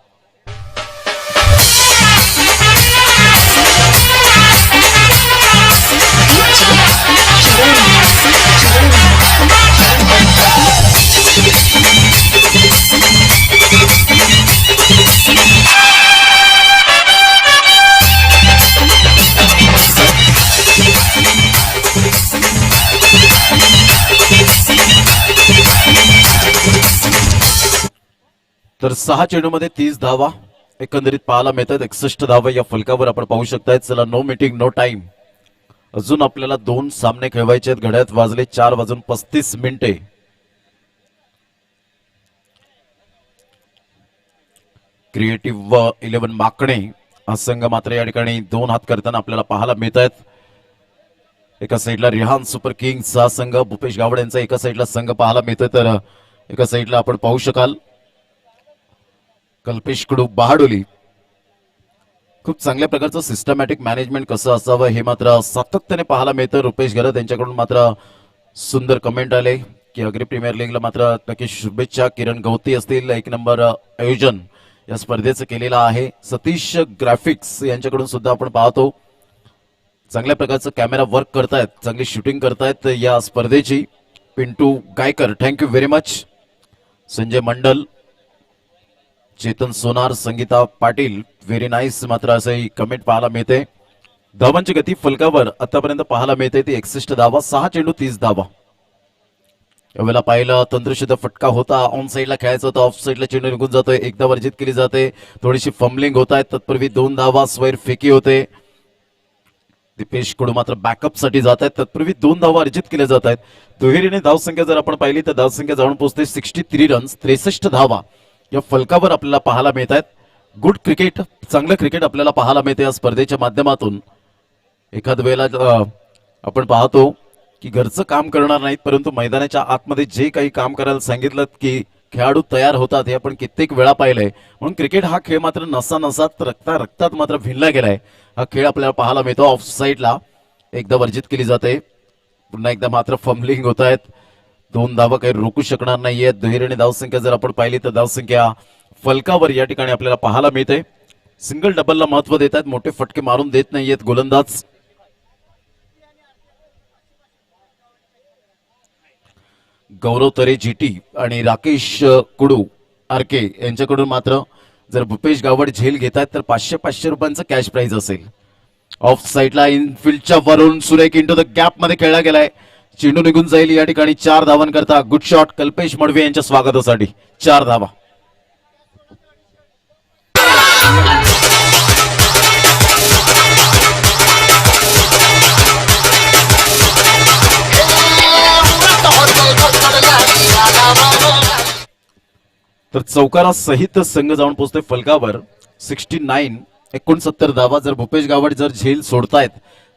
तर 6 चेंडूमध्ये 30 धावा एकंदरीत पाहायला मिळतात. 61 धावा या फलकावर आपण पाहू शकताय. चला नो मीटिंग नो टाइम. अजून आपल्याला 2 सामने खेळवायचे आहेत. घड्याळात वाजले 4:35. क्रिएटिव्ह 11 माकणे हा संघ मात्र या ठिकाणी 2 हात करताना आपल्याला पाहायला मिळत आहेत. एका साईडला रिहान सुपर किंग्स हा संघ, भूपेश गावड यांचा एका साईडला संघ पाहायला मिळतोय. तर एका साईडला आपण पाहू शकाल कल्पेश कडू बहाडोली. खूप चांगल्या प्रकारचं सिस्टमॅटिक मॅनेजमेंट कसं असावं हे मात्र सातत्याने पाहायला मिळतं. रुपेश गरत यांच्याकडून मात्र सुंदर कमेंट आले की अग्री प्रीमियर लीगला मात्र नक्की शुभेच्छा. किरण गवती असतील 1 नंबर आयोजन या स्पर्धेचं केलेलं आहे. सतीश ग्राफिक्स यांच्याकडून सुद्धा आपण पाहतो चांगल्या प्रकारचं कॅमेरा वर्क करतायत, चांगली शूटिंग करतायत या स्पर्धेची. Pintu Gaikar thank you very much. Sanjay Mandal, Chetan Sonar, Sangeeta Patil very nice मात्र असंही कमेंट पाहायला मिळते. धावांची गती फलकावर आतापर्यंत पाहायला मिळते ती 61 धावा. 6 चेंडू 30 धावा. यावेळेला पाहिलं तंत्रशुद्ध फटका होता. ऑन साईडला खेळायचं होतं. ऑफ साईडला चेंडू निघून जातोय. एकदा वर्जित केली जाते. थोडीशी फंबलिंग होत आहे. तत्पूर्वी 2 धावा. स्वैर फेकी होते. दीपेश कडू मात्र बॅकअप साठी जात आहेत. तत्पूर्वी 2 धावा अर्जित केल्या जात आहेत. दुहेरीने धावसंख्या जर आपण पाहिली तर धावसंख्या जाऊन पोहोचते 63 रन्स. 63 धावा या फलकावर आपल्याला पाहायला मिळत आहेत. गुड क्रिकेट, चांगलं क्रिकेट आपल्याला पाहायला मिळते या स्पर्धेच्या माध्यमातून. एखाद वेळेला आपण पाहतो की घरचं काम करणार नाहीत, परंतु मैदानाच्या आतमध्ये जे काही काम करायला सांगितलं की खेळाडू तयार होतात हे आपण कित्येक वेळा पाहिलंय. म्हणून क्रिकेट हा खेळ मात्र नसात रक्तात मात्र भिनला गेलाय. हा खेळ आपल्याला पाहायला मिळतो. ऑफ साईडला एकदा वर्जित केली जाते, पुन्हा एकदा मात्र फंबलिंग होत आहेत. 2 धावा काही रोखू शकणार नाहीयेत. दुहेरीने धावसंख्या जर आपण पाहिली तर धावसंख्या फलकावर या ठिकाणी आपल्याला पाहायला मिळते. सिंगल डबलला महत्व देत आहेत, मोठे फटके मारून देत नाहीयेत गोलंदाज. गौरव तरे जीटी आणि राकेश कुडू आरके यांच्याकडून मात्र जर भूपेश गावड झेल घेत आहेत तर 500 रुपयांचं कॅश प्राइज असेल. ऑफ साईडला इनफिल्डच्या वरून सुरेख इंटू द गॅप मध्ये खेळला गेलाय. चेंडू निघून जाईल या ठिकाणी. 4 धावांकरता गुड शॉट कल्पेश मडवी यांच्या स्वागतासाठी 4 धावा. तर चौकारा सहित संघ जाऊन पोहोचतोय फलकावर. 69 धावा. जर भूपेश गावड जर झेल सोडतायत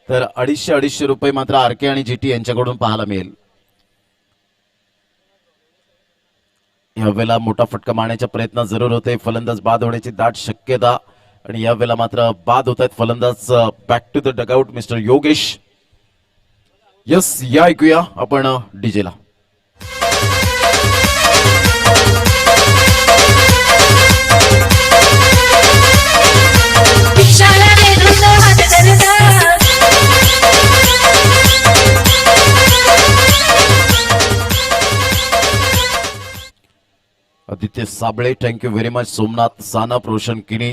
तर 250 रुपये मात्र आरके आणि जीटी यांच्याकडून पाहायला मिळेल. यावेळेला मोठा फटका मारण्याचा प्रयत्न जरूर होते. फलंदाज बाद होण्याची दाट शक्यता आणि यावेळेला मात्र बाद होत आहेत फलंदाज. Back to the dugout mister Yogesh. Yes, या ऐकूया आपण डीजेला. Aditya Sable thank you very much. Somnath Sanap, Roshan Kini,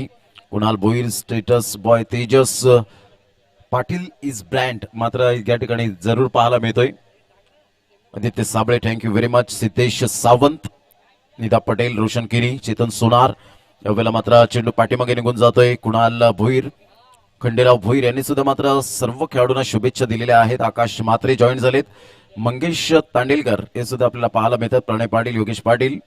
Kunal Bhoir, status boy Tejas Patil is brand मात्र या ठिकाणी जरूर पाहायला मिळतोय. Aditya Sable thank you very much. Siddhesh Sawant, Nida Patel, Roshan Kini, Chetan सोनार. यावेळेला मात्र चेंडू पाठीमागे निघून जातोय. कुणाल भोईर, खंडेराव भोईर यांनी सुद्धा मात्र सर्व खेळाडूंना शुभेच्छा दिलेल्या आहेत. आकाश मात्रे जॉईन झालेत. मंगेश तांडेलकर हे सुद्धा आपल्याला पाहायला मिळतात. प्रणय पाटील, योगेश पाटील.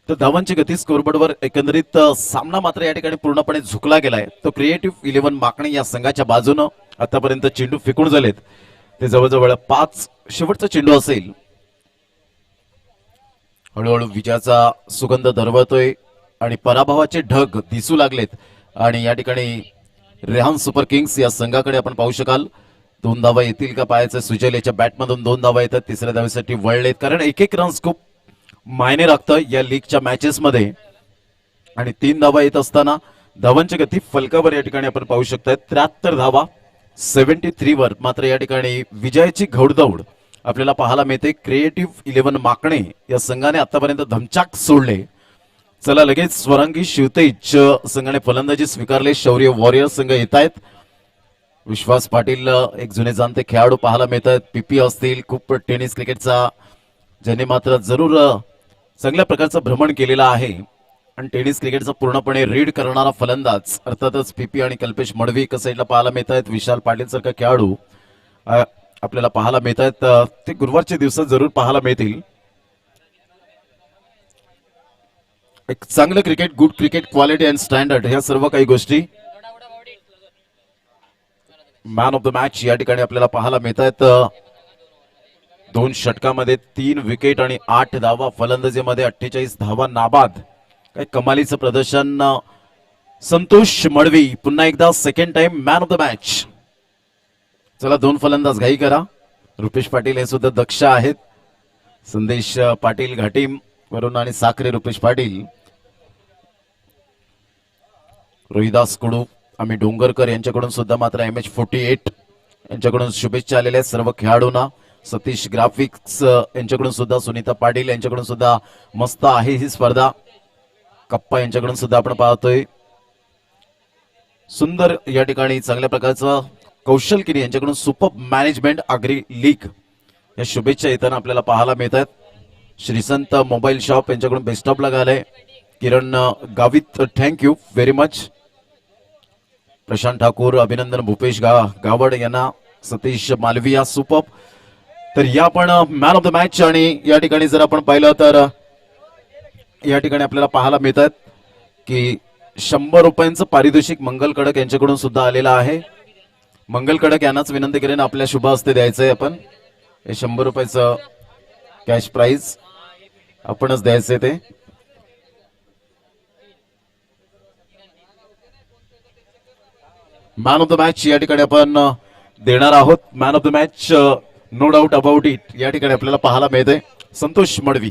तर धावांची गती स्कोरबोर्डवर एकंदरीत सामना मात्र या ठिकाणी पूर्णपणे झुकला गेलाय. तो क्रिएटिव्ह 11 माकणे या संघाच्या बाजूनं आतापर्यंत चेंडू फेकून झालेत ते जवळजवळ 5. शेवटचा चेंडू असेल. हळूहळू विजयाचा सुगंध दरवळतोय आणि पराभवाचे ढग दिसू लागलेत आणि या ठिकाणी रेहान सुपर किंग्स या संघाकडे आपण पाहू शकाल. 2 धावा येतील का पाहायचं. सुजल याच्या बॅटमधून 2 धावा येतात. तिसऱ्या धावेसाठी वळलेत कारण एक रन्स खूप मायने राखतं या लीगच्या मॅचेस मध्ये आणि 3 धावा येत असताना धावांची गती फलकावर या ठिकाणी आपण पाहू शकताय. 73 धावा 73 वर मात्र या ठिकाणी विजयाची घौडदौड आपल्याला पाहायला मिळते. क्रिएटिव्ह 11 माकणे या संघाने आतापर्यंत धमचाक सोडले. चला लगेच स्वरांगी शिवतेज संघाने फलंदाजी स्वीकारले. शौर्य वॉरियर संघ येत आहेत. विश्वास पाटील एक जुने जाणते खेळाडू पाहायला मिळतात. पीपी असतील, खूप टेनिस क्रिकेटचा ज्यांनी मात्र जरूर चांगल्या प्रकारचं भ्रमण केलेलं आहे आणि टेनिस क्रिकेटचा पूर्णपणे रीड करणारा फलंदाज अर्थातच पीपी आणि कल्पेश मडवी एका साईडला पाहायला मिळत आहेत. विशाल पाटील सारखा खेळाडू आपल्याला पाहायला मिळत आहेत. ते गुरुवारच्या दिवसात जरूर पाहायला मिळतील. एक चांगलं cricket, good cricket, quality and standard ह्या सर्व काही गोष्टी मॅन ऑफ द मॅच या ठिकाणी आपल्याला पाहायला मिळत आहेत. 2 षटकामध्ये 3 विकेट आणि 8 धावा. फलंदाजीमध्ये 48 धावा नाबाद. काय कमालीचं प्रदर्शन. संतोष मडवी पुन्हा एकदा second time man of the match. चला 2 फलंदाज घाई करा. रुपेश पाटील हे सुद्धा दक्ष आहेत. संदेश पाटील घाटीम वरून आणि साखरे रुपेश पाटील. रोहिदास कुडू, आम्ही डोंगरकर यांच्याकडून सुद्धा मात्र MH48 यांच्याकडून शुभेच्छा आलेल्या आहेत सर्व खेळाडूंना. सतीश ग्राफिक्स यांच्याकडून सुद्धा, सुनीता पाटील यांच्याकडून सुद्धा मस्त आहे ही स्पर्धा. कप्पा यांच्याकडून सुद्धा आपण पाहतोय. सुंदर या ठिकाणी चांगल्या प्रकारचं कौशल किनी यांच्याकडून सुपर मॅनेजमेंट आग्री लीग या शुभेच्छा येताना आपल्याला पाहायला मिळतात. श्रीसंत मोबाईल शॉप यांच्याकडून बेस्ट ऑफ लक आलंय. Kiran Gavit thank you very much. Prashant Thakur अभिनंदन. भूपेश गावड यांना. सतीश मालविया सुपर. तर या पण मॅन ऑफ द मॅच आणि या ठिकाणी जर आपण पाहिलं तर या ठिकाणी आपल्याला पाहायला मिळतात की 100 रुपयांचं पारितोषिक मंगल कडक यांच्याकडून सुद्धा आलेलं आहे. मंगल कडक यांनाच विनंती करेन आपल्या शुभ हस्ते द्यायचंय आपण हे 100 रुपयाचं कॅश प्राइज आपणच द्यायचंय ते. मॅन ऑफ द मॅच या ठिकाणी आपण देणार आहोत. Man of the match no doubt about it या ठिकाणी आपल्याला पाहायला मिळते संतोष मडवी.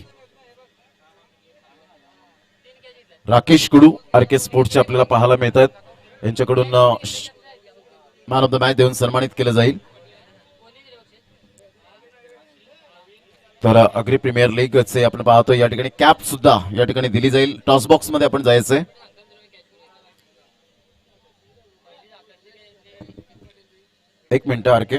राकेश कुडू आरके स्पोर्ट्सचे आपल्याला पाहायला मिळतात. यांच्याकडून मॅन ऑफ द मॅच देऊन सन्मानित केलं जाईल. तर अग्री प्रीमियर लीगचे आपण पाहतो या ठिकाणी कॅप सुद्धा या ठिकाणी दिली जाईल. टॉस बॉक्स मध्ये आपण जायचंय. एक मिनिट आरके.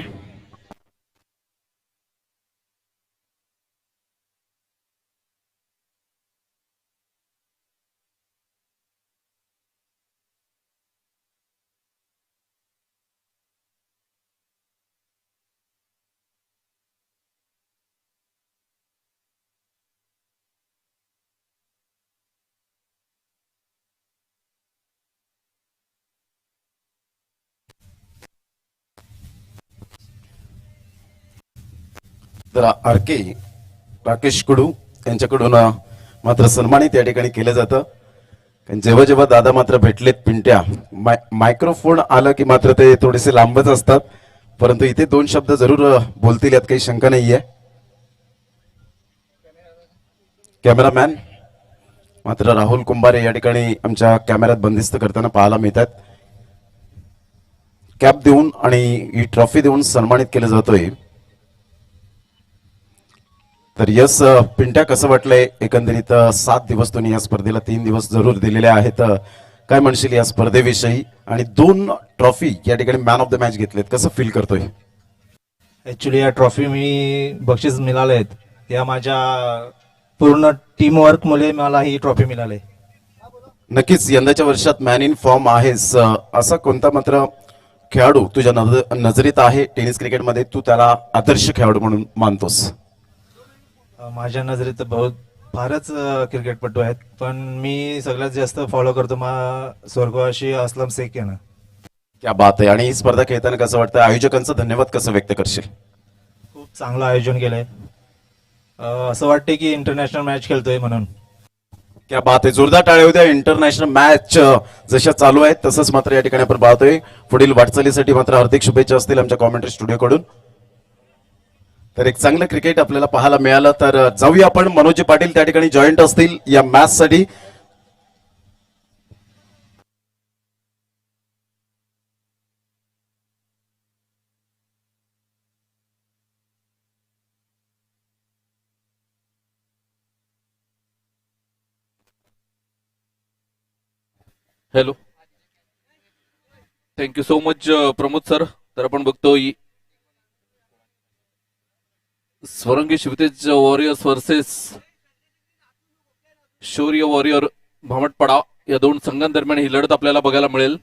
तर आरके राकेश कुडू यांच्याकडून मात्र सन्मानित या ठिकाणी केलं जातं. कारण जेव्हा जेव्हा दादा मात्र भेटलेत पिंट्या मायक्रोफोन आलं की मात्र ते थोडेसे लांबच असतात. परंतु इथे 2 शब्द जरूर बोलतील यात काही शंका नाहीये. कॅमेरामॅन मात्र राहुल कुंभारे या ठिकाणी आमच्या कॅमेऱ्यात बंदिस्त करताना पाहायला मिळतात. कॅप देऊन आणि ही ट्रॉफी देऊन सन्मानित केलं जातोय. तर यस पिंट्या कसं वाटलंय एकंदरीत 7 दिवस तुम्ही या स्पर्धेला 3 दिवस जरूर दिलेले आहेत. काय म्हणशील या स्पर्धेविषयी आणि 2 ट्रॉफी या ठिकाणी मॅन ऑफ द मॅच घेतलेत कसं फील करतोय? ऍक्च्युली या ट्रॉफी मी बक्षीस मिळाले आहेत या माझ्या पूर्ण टीम वर्क मुळे मला ही ट्रॉफी मिळाली. नक्कीच यंदाच्या वर्षात मॅन इन फॉर्म आहेस. असा कोणता मात्र खेळाडू तुझ्या नजरेत आहे टेनिस क्रिकेटमध्ये तू त्याला आदर्श खेळाडू म्हणून मानतोस? माझ्या नजरेत फारच क्रिकेटपटू आहेत पण मी सगळ्यात जास्त फॉलो करतो स्वर्गवासी असलम शेख यांना. क्या बात आहे. आणि ही स्पर्धा खेळताना कसं वाटतं? आयोजकांचं धन्यवाद कसं व्यक्त करशील? खूप चांगलं आयोजन केलंय. असं वाटते की इंटरनॅशनल मॅच खेळतोय म्हणून. क्या बात आहे. जोरदार टाळ्या होत्या. इंटरनॅशनल मॅच जशा चालू आहेत तसंच मात्र या ठिकाणी आपण पाहतोय पुढील वाटचालीसाठी मात्र हार्दिक शुभेच्छा असतील आमच्या कॉमेंट्री स्टुडिओकडून. तर एक चांगलं क्रिकेट आपल्याला पाहायला मिळालं. तर जाऊया आपण मनोज पाटील त्या ठिकाणी जॉईंट असतील या मॅच साठी. Hello, thank you so much Pramod sir. तर आपण बघतो स्वरंगी शिवतेज वॉरियर्स वर्सेस शौर्य वॉरियर भामटपाडा या 2 संघांदरम्यान ही लढत आपल्याला बघायला मिळेल.